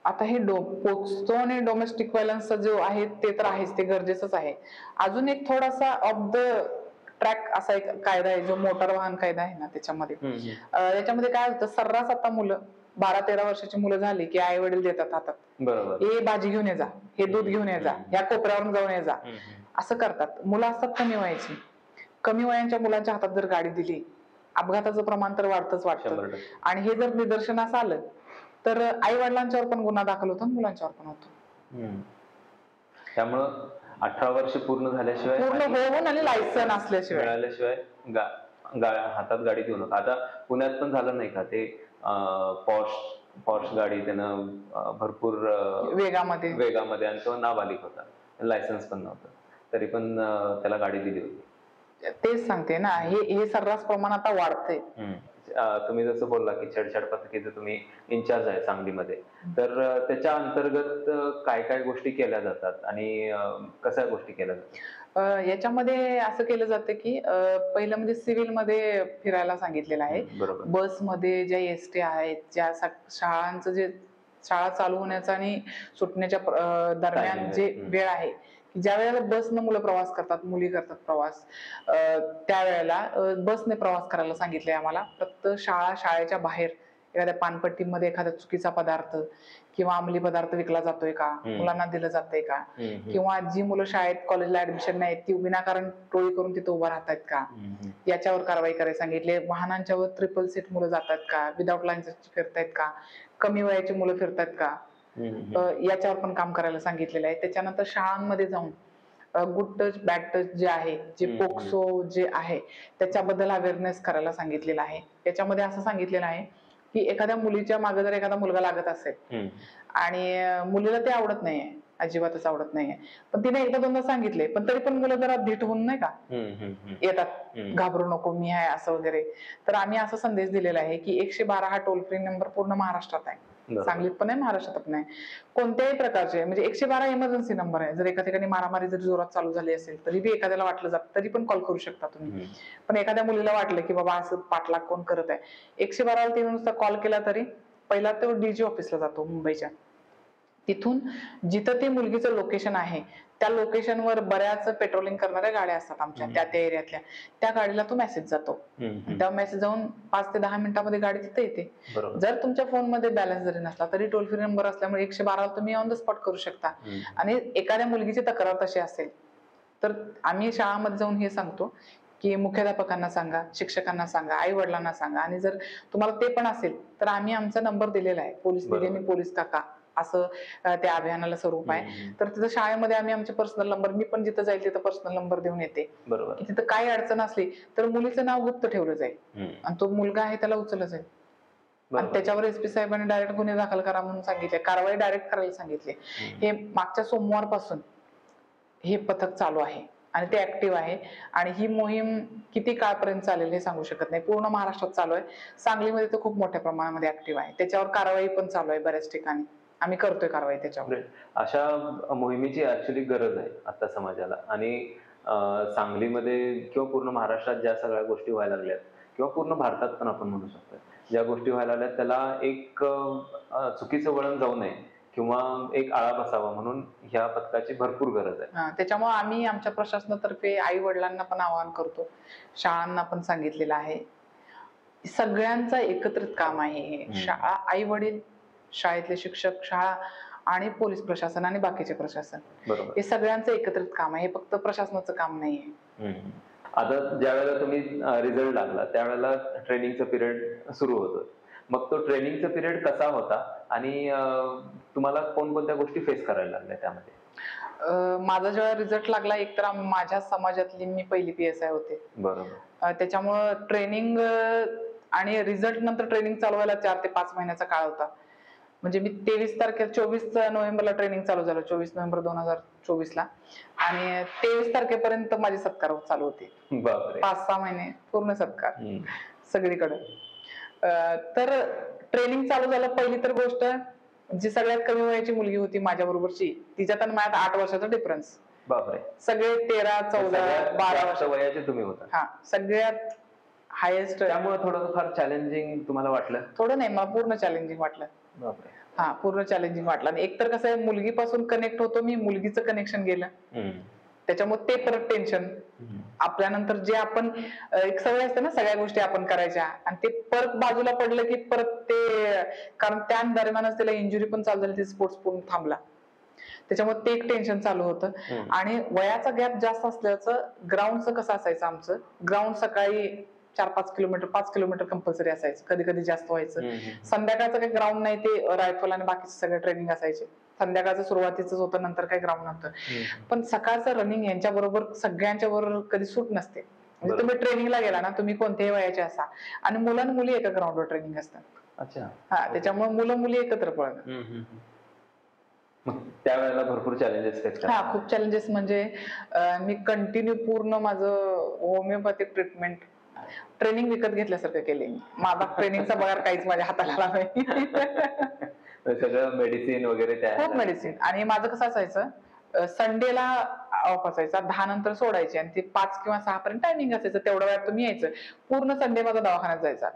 आता हे पोक्सो आणि डोमेस्टिक व्हायलन्सचा जो आहे ते तर आहेच, ते गरजेचंच आहे. अजून एक थोडासा ऑफ द ट्रॅक असा एक कायदा आहे, जो मोटार वाहन कायदा आहे ना, त्याच्यामध्ये याच्यामध्ये काय होतं, सर्रास आता मुलं 12-13 वर्षाची मुलं झाली की आई वडील देतात हातात, बरोबर, हे भाजी घेऊन ये जा, हे दूध घेऊन ये जा, ह्या कोपऱ्यावरून जाऊन ये जा, असं करतात. मुलं असतात कमी वयाची, कमी वयांच्या मुलांच्या हातात जर गाडी दिली, अपघाताचं प्रमाण तर वाढतच वाटतं. आणि हे जर निदर्शनास आलं तर आई वडिलांच्यावर पण गुन्हा दाखल होतो, मुलांच्यावर पण होतो. त्यामुळं 18 वर्ष पूर्ण झाल्याशिवाय, पूर्ण होऊन आणि लायसन असल्याशिवाय, मिळाल्याशिवाय हातात गाडी देऊ नका. आता पुण्यात पण झालं नाही का ते, पॉर्श गाडी त्यानं भरपूर वेगामध्ये, आणि तो नाबालिक होता, लायसन्स पण नव्हतं, तरी पण त्याला गाडी दिली होती. तेच सांगते ना, हे सर्रास प्रमाण आता वाढतंय. तुम्ही जसं बोलला की छेडछाड पथकीचे तुम्ही इन्चार्ज आहे सांगलीमध्ये, तर त्याच्या अंतर्गत काय काय गोष्टी केल्या जातात आणि कशा गोष्टी केल्या जातात? याच्यामध्ये असं केलं जातं की पहिलं म्हणजे सिव्हिल मध्ये फिरायला सांगितलेलं आहे. बसमध्ये ज्या एसटी आहेत, ज्या शाळांचं जे शाळा चालू होण्याचा आणि सुटण्याच्या दरम्यान जे वेळ आहे, ज्या वेळेला बसनं मुलं प्रवास करतात, मुली करतात प्रवास, त्यावेळेला बसने प्रवास करायला सांगितले आम्हाला. फक्त शाळेच्या बाहेर एखाद्या पानपट्टीमध्ये एखादा चुकीचा पदार्थ किंवा अंमली पदार्थ विकला जातोय का, मुलांना दिलं जातंय का, किंवा जी मुलं शाळेत कॉलेजला ऍडमिशन नाही ती विनाकारण टोळी करून तिथे उभा राहतात का, याच्यावर कारवाई करायला सांगितले. वाहनांच्यावर 3 सीट मुलं जातात का, विदाउट लायसन्स फिरतायत का, कमी वयाची मुलं फिरतात का, याच्यावर पण काम करायला सांगितलेलं आहे. त्याच्यानंतर शाळांमध्ये जाऊन गुड टच बॅड टच जे आहे, जे पोक्सो जे आहे त्याच्याबद्दल अवेअरनेस करायला सांगितलेलं आहे. याच्यामध्ये असं सांगितलेलं आहे की एखाद्या मुलीच्या मागे जर एखादा मुलगा लागत असेल आणि मुलीला ते आवडत नाहीये, अजिबातच आवडत नाहीये, पण तिने एकदा दोनदा सांगितले, पण तरी पण मुलं जरा धीट होऊन नाही का येतात, घाबरू नको मी आहे असं वगैरे. तर आम्ही असा संदेश दिलेला आहे की 112 हा टोल फ्री नंबर पूर्ण महाराष्ट्रात आहे, सांगलीत पण आहे, महाराष्ट्रात पण आहे. कोणत्याही प्रकारचे म्हणजे 112 इमर्जन्सी नंबर आहे. जर एका ठिकाणी मारामारी जर जोरात चालू झाली असेल तरी बी एखाद्याला वाटलं जातं तरी पण कॉल करू शकता तुम्ही. पण एखाद्या मुलीला वाटलं की बाबा असं पाठलाग कोण करत आहे, 112 ला तिने नुसता कॉल केला तरी पहिला तो डीजी ऑफिसला जातो मुंबईच्या, तिथून जिथं ते मुलगीचं लोकेशन आहे त्या लोकेशनवर बऱ्याच पेट्रोलिंग करणाऱ्या गाड्या असतात आमच्या त्या एरियातल्या, त्या गाडीला तो मेसेज जातो. त्या मेसेज जाऊन 5 ते 10 मिनिटांमध्ये गाडी तिथे येते. जर तुमच्या फोनमध्ये बॅलन्स जरी नसला तरी टोल फ्री नंबर असल्यामुळे 112 तुम्ही ऑन द स्पॉट करू शकता. आणि एखाद्या मुलगीची तक्रार तशी असेल तर आम्ही शाळामध्ये जाऊन हे सांगतो की मुख्याध्यापकांना सांगा, शिक्षकांना सांगा, आई वडिलांना सांगा. आणि जर तुम्हाला ते पण असेल तर आम्ही आमचा नंबर दिलेला आहे, पोलीस दिदी आणि पोलीस काका असं त्या अभियानाला स्वरूप आहे. तर तिथं शाळेमध्ये आम्ही आमचे पर्सनल नंबर, मी पण जिथं जाईल तिथं पर्सनल नंबर देऊन येते. की तिथं काही अडचण असली तर मुलीचं नाव गुप्त ठेवलं जाईल आणि तो मुलगा आहे त्याला उचललं जाईल. आणि त्याच्यावर एसपी साहेबांनी डायरेक्ट गुन्हे दाखल करा म्हणून सांगितले, कारवाई डायरेक्ट करायला सांगितले. हे मागच्या सोमवारपासून हे पथक चालू आहे आणि ते ऍक्टिव्ह आहे. आणि ही मोहीम किती काळपर्यंत चालेल हे सांगू शकत नाही. पूर्ण महाराष्ट्रात चालू आहे. सांगलीमध्ये तर खूप मोठ्या प्रमाणामध्ये ऍक्टिव्ह आहे. त्याच्यावर कारवाई पण चालू आहे बऱ्याच ठिकाणी. आम्ही करतोय कारवाई त्याच्यावर. अशा मोहिमेची ऍक्च्युली गरज आहे आता समाजाला. आणि सांगलीमध्ये किंवा पूर्ण महाराष्ट्रात ज्या सगळ्या गोष्टी व्हायला लागल्यात किंवा पूर्ण भारतात पण आपण म्हणू शकतो, ज्या गोष्टी व्हायला लागल्यात त्याला एक चुकीचं वळण जाऊ नये किंवा एक आळा बसावा म्हणून ह्या पथकाची भरपूर गरज आहे. त्याच्यामुळे आम्ही आमच्या प्रशासनातर्फे आई वडिलांना पण आवाहन करतो, शाळांना पण सांगितलेलं आहे. सगळ्यांचं एकत्रित काम आहे हे. शाळा, आई वडील, शाळेतले शिक्षक, शाळा आणि पोलीस प्रशासन आणि बाकीचे प्रशासन, हे सगळ्यांचं एकत्रित काम आहे. हे फक्त प्रशासनाचं काम नाहीये. आता ज्या वेळेला तुम्ही रिझल्ट लागला त्यावेळेला ट्रेनिंगचा पिरियड सुरू होतो. मग तो ट्रेनिंगचा पिरियड कसा होता आणि तुम्हाला कोणकोणत्या गोष्टी फेस करायला लागल्या त्यामध्ये? माझा जेव्हा रिझल्ट लागला, एक तर माझ्या समाजातली मी पहिली PSI होते. बरोबर. त्याच्यामुळं ट्रेनिंग आणि रिझल्ट नंतर ट्रेनिंग चालू व्हायला 4 ते 5 महिन्याचा काळ होता. म्हणजे मी 24 नोव्हेंबरला ट्रेनिंग चालू झालं, 24 नोव्हेंबर 2024ला. आणि 23 तारखेपर्यंत माझे सत्कार चालू होते. 5-6 महिने पूर्ण सत्कार सगळीकडे. तर ट्रेनिंग चालू झालं. पहिली तर गोष्ट, जी सगळ्यात कमी वयाची मुलगी होती माझ्या बरोबरची, तिच्यात आणि माझ्यात 8 वर्षाचा डिफरन्स. बापरे. सगळे 13, 14, 12 वर्ष वयाचे तुम्ही होता. हा, सगळ्यात हायेस्ट. त्यामुळे थोडं फार चॅलेंजिंग तुम्हाला वाटलं? थोडं नाही, मला पूर्ण चॅलेंजिंग वाटलं. बापरे. हा, पूर्ण चॅलेंजिंग वाटलं. आणि एक तर कसं आहे, मुलगीपासून कनेक्ट होतो मी, मुलगीचं कनेक्शन गेलं, त्याच्यामुळे ते परत टेन्शन. आपल्यानंतर जे आपण एक सवय असते ना सगळ्या गोष्टी आपण करायच्या, आणि ते परत बाजूला पडलं की परत ते, कारण त्या दरम्यानच त्याला इंजुरी पण चालू झाली, स्पोर्ट्स पूर्ण थांबला. त्याच्यामुळे ते एक टेन्शन चालू होतं. आणि वयाचा गॅप जास्त असल्याचं, ग्राउंडचं कसं असायचं आमचं, ग्राउंड सकाळी 4-5 किलोमीटर, 5 किलोमीटर कंपल्सरी असायचं, कधी कधी जास्त व्हायचं. संध्याकाळचं काही ग्राउंड नाही, ते रायफल आणि बाकीचे सगळे ट्रेनिंग असायचे. संध्याकाळचं सुरुवातीच होतं, नंतर काही ग्राउंड नव्हतं. पण सकाळचं रनिंग यांच्या बरोबर सगळ्यांच्या बरोबर कधी सूट नसते. म्हणजे तुम्ही ट्रेनिंगला गेला ना, तुम्ही कोणत्याही वयाचे असा, आणि मुलं मुली एका ग्राउंडवर ट्रेनिंग असतात. अच्छा. हा, त्याच्यामुळे मुलं मुली एकत्र पळतात. त्यावेळेला भरपूर चॅलेंजेस आहेत. हा, खूप चॅलेंजेस. म्हणजे मी कंटिन्यू पूर्ण माझं होमिओपॅथिक ट्रीटमेंट, ट्रेनिंग विकत घेतल्यासारखं केले. माझा ट्रेनिंगचा पगार काहीच माझ्या हाताला आला नाही. सगळं मेडिसिन वगैरे, खूप मेडिसिन. आणि माझं कसं असायचं, संडेला ऑफ असायचा, 10 नंतर सोडायचे, आणि ते 5 किंवा 6 पर्यंत टायमिंग असायचं. तेवढ्या वेळात तुम्ही यायचं. पूर्ण संडे माझा दवाखान्यात जायचा.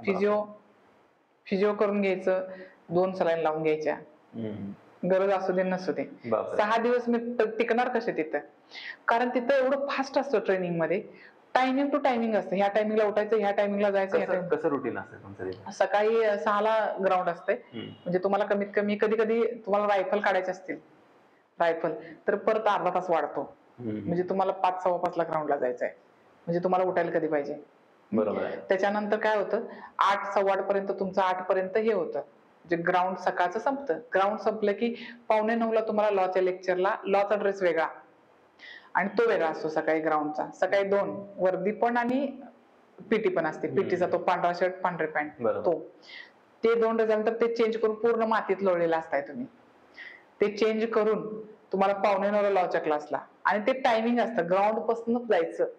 फिजिओ करून घ्यायचं, 2 सलाईन लावून घ्यायच्या, गरज असू दे नसू दे. 6 दिवस मी टिकणार कसे तिथं, कारण तिथं एवढं फास्ट असतं ट्रेनिंग मध्ये. टायमिंग टू टायमिंग असतं. ह्या टायमिंगला उठायचं, ह्या टायमिंगला जायचं. कसं रुटीन असतं तुमचं? सकाळी 6ला ग्राउंड असते. म्हणजे तुम्हाला कमीत कमी, कधी कधी तुम्हाला रायफल काढायचे असतील, रायफल तर परत अर्धा तास वाढतो. म्हणजे तुम्हाला 5-5:15ला ग्राउंडला जायचंय, म्हणजे तुम्हाला उठायला कधी पाहिजे. बरोबर. त्याच्यानंतर काय होतं, 8-8:15 पर्यंत तुमचं 8 पर्यंत हे होतं, जे ग्राउंड सकाळचं संपतं. ग्राउंड संपलं की 8:45ला तुम्हाला लॉच्या लेक्चरला, लॉचा ड्रेस वेगळा आणि तो वेगळा असतो सकाळी ग्राउंडचा. सकाळी 2 वर्दी पण आणि पीटी पण असते. पीटीचा तो पांढरा शर्ट, पांढरे पॅन्ट, तो ते 2 ड्रेसनंतर ते चेंज करून पूर्ण मातीत लोळलेला असताय तुम्ही. ते चेंज करून तुम्हाला 8:45ला लॉच्या क्लासला, आणि ते टायमिंग असतं. ग्राउंड पासूनच जायचं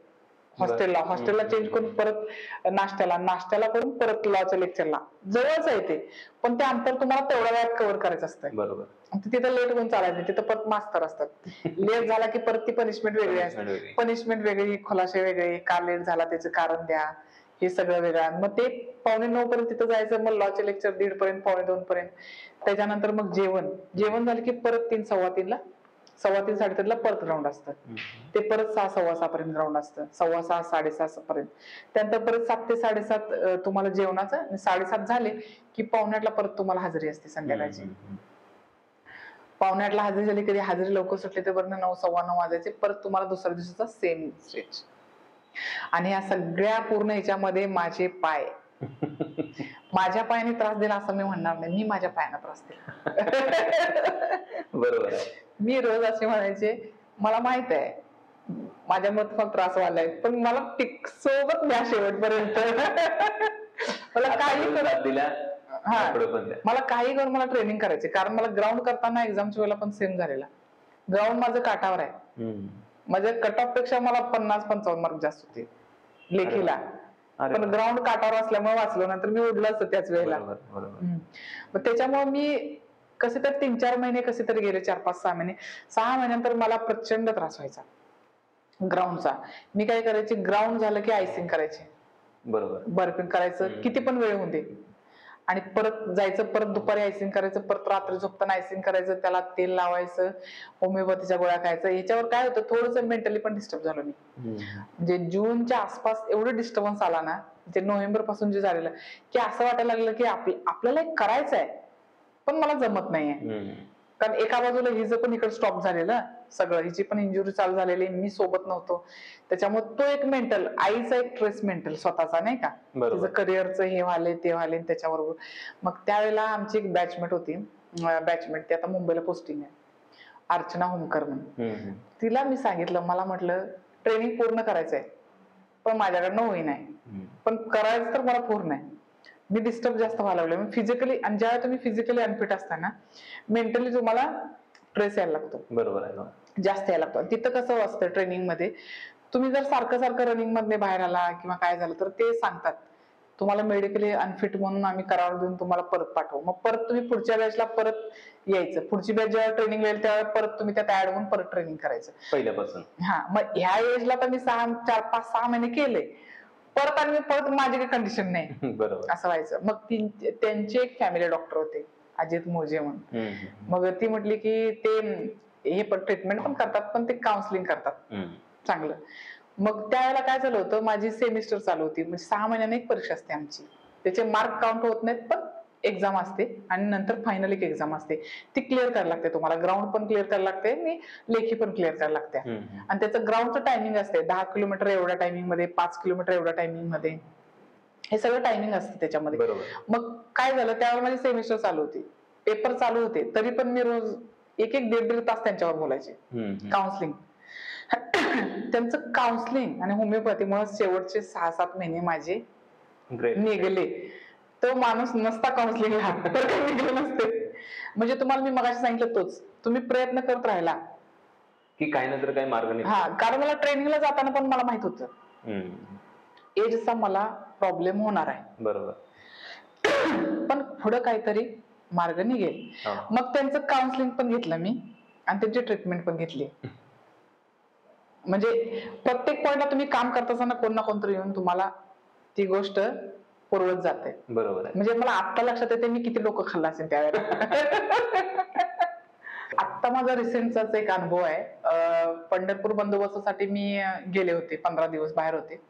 हॉस्टेलला चेंज करून परत नाश्त्याला करून परत लॉच्या लेक्चरला. जवळच आहे ते, पण ते अंतर तुम्हाला तेवढ्या वेळात कव्हर करायचं असतं. बरोबर. तिथं लेट होऊन चालायचं, तिथं परत मास्तर असतात. लेट झाला की परत ती पनिशमेंट वेगळी असते. पनिशमेंट वेगळी, खुलासे वेगळे, का लेट झाला त्याचं कारण द्या, हे सगळं वेगळं. मग ते 8:45 पर्यंत तिथं जायचं, मग लॉचे लेक्चर 1:30 पर्यंत, 2:45 पर्यंत. त्याच्यानंतर मग जेवण झालं की परत 3, 3:15ला 3:15, 3:30ला परत ग्राउंड असतं. ते परत 6, 6:15 पर्यंत ग्राउंड असतं, 6:15, 6:30 पर्यंत. त्यानंतर परत 7 ते 7:30 तुम्हाला जेवणाचं, आणि 7:30 झाले की 7:45ला परत तुम्हाला हजेरी असते संध्याकाळची. 7:45ला हजेरी झाली, कधी हजेरी लवकर सुटली तर बरं 9, 9:15 वाजायचे. परत तुम्हाला दुसऱ्या दिवसाचा सेम स्ट्रेच. आणि या सगळ्या पूर्ण ह्याच्यामध्ये माझे पाय, माझ्या पायाने त्रास दिला असं मी म्हणणार नाही, मी माझ्या पायाने त्रास दिला. बरोबर. मी रोज असे म्हणायचे, मला माहित आहे माझ्यामध्ये पण त्रास व्हायलाय, पण मला सोबत द्या शेवटपर्यंत. मला काही दिला, मला काही करून मला ट्रेनिंग करायचे. कारण मला ग्राउंड करताना एक्झामच्या वेळेला पण सेम झालेला. ग्राउंड माझं काठावर आहे, माझ्या कट ऑफ पेक्षा मला 50-55 मार्क जास्त होते लेखीला, पण ग्राउंड काठावर असल्यामुळे वाचलो, नंतर मी उडलो असतो त्याच वेळेला. मग त्याच्यामुळे मी कसे तर 3-4 महिने कसे तरी गेले, 4-5-6 महिने. 6 महिन्यानंतर मला प्रचंड त्रास व्हायचा ग्राउंडचा. मी काय करायचे, ग्राउंड झालं की आयसिंग करायचे, बर्फिंग करायचं, किती पण वेळ होऊ दे, आणि परत जायचं, परत दुपारी आयसिंग करायचं, परत रात्री झोपताना आयसिंग करायचं, त्याला तेल लावायचं, होमिओपॅथीच्या गोळ्या खायचं. ह्याच्यावर काय होतं, थोडंसं मेंटली पण डिस्टर्ब झालो मी. म्हणजे जूनच्या आसपास एवढं डिस्टर्बन्स आला ना, म्हणजे नोव्हेंबर पासून जे झालेलं, की असं वाटायला लागलं की आपल्याला एक करायचं आहे, पण मला जमत नाहीये. कारण एका बाजूला हिचं पण इकडे स्टॉप झालेलं सगळं, हिची पण इंजुरी चालू झालेली, मी सोबत नव्हतो. त्याच्यामुळे तो एक मेंटल, आईचा एक स्ट्रेस मेंटल स्वतःचा, नाही का, तिचं करिअरचं हे व्हाले ते व्हाले त्याच्याबरोबर. मग त्यावेळेला आमची एक बॅचमेट होती, बॅचमेट ती आता मुंबईला पोस्टिंग आहे, अर्चना होमकर म्हणून. तिला मी सांगितलं, मला म्हटलं ट्रेनिंग पूर्ण करायचंय, पण माझ्याकडनं होई नाही, पण करायचं तर मला पूर्ण आहे. मी डिस्टर्ब जास्त व्हायला लागलो फिजिकली, आणि ज्यावेळेला तुम्ही फिजिकली अनफिट असताना मेंटली तुम्हाला स्ट्रेस यायला लागतो. बरोबर आहे, जास्त यायला लागतो. तिथं कसं असतं ट्रेनिंग मध्ये, तुम्ही जर सारखं रनिंग मध्ये बाहेर आला किंवा काय झालं तर ते सांगतात तुम्हाला मेडिकली अनफिट म्हणून आम्ही करार देऊन तुम्हाला परत पाठवू. मग परत तुम्ही पुढच्या बॅचला परत यायचं, पुढची बॅच जेव्हा ट्रेनिंग येईल त्यावेळेला परत तुम्ही त्यात ऍड होऊन परत ट्रेनिंग करायचं पहिल्यापासून. मग ह्या एजला तर मी 4-5-6 महिने केले, परत आणि परत माझी काही कंडिशन नाही. बरोबर, असं व्हायचं. मग त्यांचे एक फॅमिली डॉक्टर होते, अजित मोजे म्हणून. मग ती म्हटली की ते हे पण ट्रीटमेंट पण करतात, पण ते काउन्सिलिंग करतात चांगलं. मग त्यावेळेला काय झालं होतं, माझी सेमिस्टर चालू होती, म्हणजे 6 महिन्याने एक परीक्षा असते आमची, त्याचे मार्क काउंट होत नाहीत, पण एक्झाम असते, आणि नंतर फायनल एक एक्झाम असते, ती क्लिअर करायला लागते तुम्हाला. ग्राउंड पण क्लिअर करायला लागते आणि लेखी पण क्लिअर करायला लागते. आणि त्याचं ग्राउंडचं टायमिंग असते 10 किलोमीटर एवढ्या टायमिंग मध्ये, 5 किलोमीटर एवढ्या टायमिंग मध्ये, हे सगळं टायमिंग असतं त्याच्यामध्ये. मग काय झालं, त्यावेळेला माझी सेमिस्टर चालू होती, पेपर चालू होते, तरी पण मी रोज 1-1, 1.5 तास त्यांच्यावर बोलायचे, काउन्सिलिंग. त्यांचं काउन्सिलिंग आणि होमिओपॅथीमुळे शेवटचे 6-7 महिने माझे निघले. तो माणूस नसता काउन्सिलिंगला तर काही निघलं नसते. म्हणजे तुम्हाला मी मगाशी सांगितलं तोच, तुम्ही प्रयत्न करत राहिला की काही नंतर काही मार्ग नाही. कारण मला ट्रेनिंगला जाताना पण मला माहित होतं एजचा मला प्रॉब्लेम होणार आहे. बरोबर, पण पुढं काहीतरी मार्ग निघेल. मग त्यांचं काउन्सिलिंग पण घेतलं मी, आणि त्यांची ट्रीटमेंट पण घेतली. म्हणजे प्रत्येक पॉइंटला तुम्ही काम करत असताना कोण ना कोणतरी येऊन तुम्हाला ती गोष्ट पुरवत जाते. बरोबर आहे. म्हणजे मला आता लक्षात येते मी किती डोकं खाल्लं असेल त्यावेळेला. आता माझा रिसेंटचाच एक अनुभव आहे. पंढरपूर बंदोबस्तासाठी मी गेले होते, 15 दिवस बाहेर होते,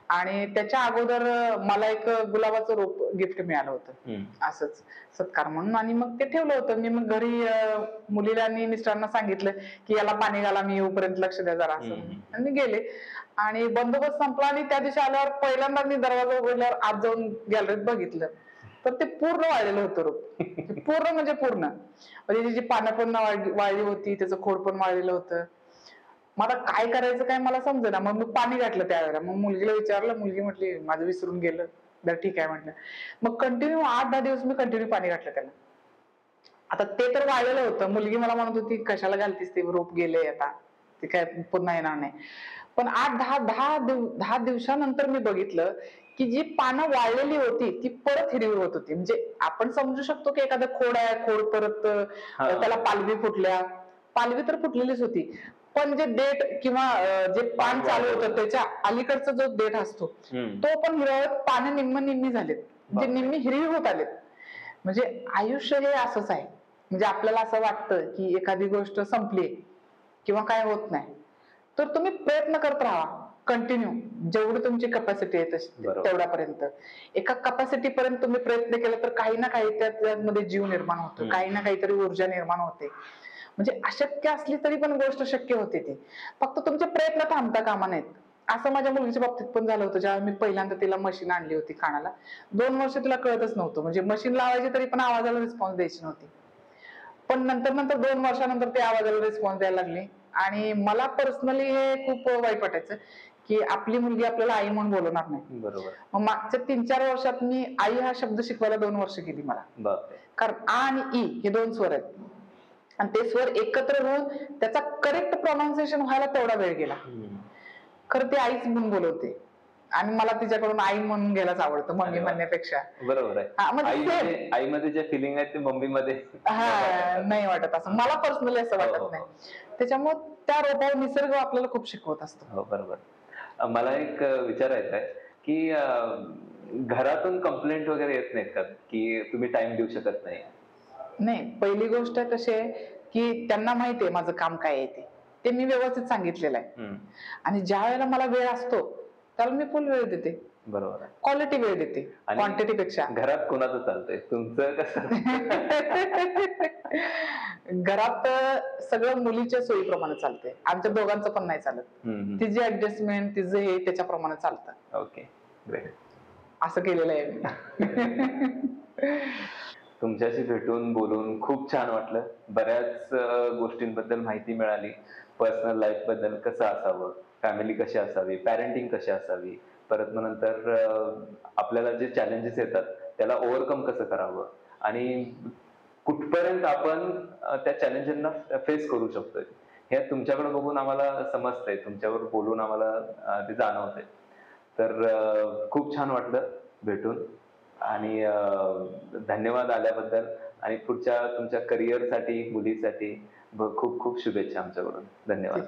आणि त्याच्या अगोदर मला एक गुलाबाचं रोप गिफ्ट मिळालं होतं असंच सत्कार म्हणून, आणि मग ते ठेवलं होतं मी. मग घरी मुलीला आणि मिस्टरांना सांगितलं की याला पाणी घाला, मी येऊपर्यंत लक्ष द्या जरा असं. आणि मी गेले, आणि बंदोबस्त संपला, आणि त्या दिवशी आल्यावर पहिल्यांदा मी दरवाजा उघडल्यावर आत जाऊन गॅलरीत बघितलं तर ते पूर्ण वाळलेलं होतं रोप. पूर्ण म्हणजे पूर्ण, म्हणजे त्याची पानं पण वाळली होती, त्याचं खोड पण वाळलेलं होतं. मला काय करायचं काय मला समजेना. मग मी पाणी घातलं त्यावेळेला. मग मुलगीला विचारलं, मुलगी म्हटली माझं विसरून गेलं. बरं ठीक आहे म्हटलं. मग कंटिन्यू 8-10 दिवस मी कंटिन्यू पाणी घातलं त्याला. आता ते तर वाळलेलं होतं. मुलगी मला म्हणत होती कशाला घालतीस, ते रोप गेले आता, ते काय पुन्हा येणार नाही. पण 8-10 दिवसानंतर मी बघितलं की जी पानं वाळलेली होती ती परत हिरवी होत होती. म्हणजे आपण समजू शकतो की एखादं खोड आहे, खोड परत त्याला पालवी फुटल्या, पालवी तर फुटलेलीच होती, पण जे देठ किंवा जे पान चालू होतं त्याच्या अलीकडचा जो देठ असतो तो पण हिरवत, पानं निम्मी झालेत, म्हणजे निम्मी हिरवी होत आलेत. म्हणजे आयुष्य हे असंच आहे. म्हणजे आपल्याला असं वाटतं की एखादी गोष्ट संपली किंवा काय होत नाही, तर तुम्ही प्रयत्न करत राहा कंटिन्यू, जेवढी तुमची कॅपॅसिटी आहे तेवढ्यापर्यंत. एका कॅपॅसिटी पर्यंत तुम्ही प्रयत्न केला तर काही ना काही त्यामध्ये जीव निर्माण होतो, काही ना काहीतरी ऊर्जा निर्माण होते. म्हणजे अशक्य असली तरी पण गोष्ट शक्य होते ती. फक्त तुमचे प्रयत्न थांबता कामा नयेत. असं माझ्या मुलीच्या बाबतीत पण झालं होतं. जेव्हा मी पहिल्यांदा तिला मशीन आणली होती कानाला, 2 वर्ष तिला कळतच नव्हतं. म्हणजे मशीन लावायची तरी पण आवाजाला रिस्पॉन्स द्यायची नव्हती. पण नंतर 2 वर्षानंतर ती आवाजाला रिस्पॉन्स द्यायला लागली. आणि मला पर्सनली हे खूप वाईट वाटायचं की आपली मुलगी आपल्याला आई म्हणून बोलवणार नाही. बरोबर. मग मागच्या 3-4 वर्षात मी आई हा शब्द शिकवायला 2 वर्ष गेली मला. कारण आ आणि ई हे 2 स्वर आहेत आणि ते स्वर एकत्र होऊन त्याचा करेक्ट प्रोनाउन्सिएशन व्हायला तेवढा वेळ गेला. खरं ती आईच म्हणून बोलवते आणि मला तिच्याकडून आई म्हणून घ्यायलाच आवडतं मम्मी म्हणण्यापेक्षा. बरोबर आहे. आईमध्ये जे फिलिंग आहे ते मम्मीमध्ये नाही वाटत असं, मला पर्सनली असं वाटत नाही. त्याच्यामुळे त्या रोपावर निसर्ग आपल्याला खूप शिकवत असतो. हो बरोबर. मला एक विचारायचं आहे की घरातून कंप्लेंट वगैरे येत नाहीत का की तुम्ही टाइम देऊ शकत नाही? नाही, पहिली गोष्ट कशी आहे की त्यांना माहिती आहे माझं काम काय आहे ते मी व्यवस्थित सांगितलेलं आहे. आणि ज्या वेळेला मला वेळ असतो त्याला मी फुल वेळ देते. बरोबर. क्वालिटी वेळ देते, क्वांटिटी पेक्षा. घरात कोणाचं चालतंय, तुमचं कसं? घरात सगळं मुलीच्या सोयीप्रमाणे चालतंय, आमच्या दोघांचं पण नाही चालत. तिची ऍडजस्टमेंट, तिचं हे त्याच्याप्रमाणे चालतं. Okay, great. असं केलेलं आहे मी. तुमच्याशी भेटून बोलून खूप छान वाटलं. बऱ्याच गोष्टींबद्दल माहिती मिळाली. पर्सनल लाईफ बद्दल कसं असावं, फॅमिली कशी असावी, पॅरेंटिंग कशी असावी, परत मग नंतर आपल्याला जे चॅलेंजेस येतात त्याला ओव्हरकम कसं करावं आणि कुठपर्यंत आपण त्या चॅलेंजेसना फेस करू शकतोय हे तुमच्याकडे बघून आम्हाला समजतंय, तुमच्यावर बोलून आम्हाला ते जाणवतंय. तर खूप छान वाटलं भेटून आणि धन्यवाद आल्याबद्दल आणि पुढच्या तुमच्या करिअरसाठी, मुलीसाठी खूप खूप शुभेच्छा आमच्याकडून. धन्यवाद.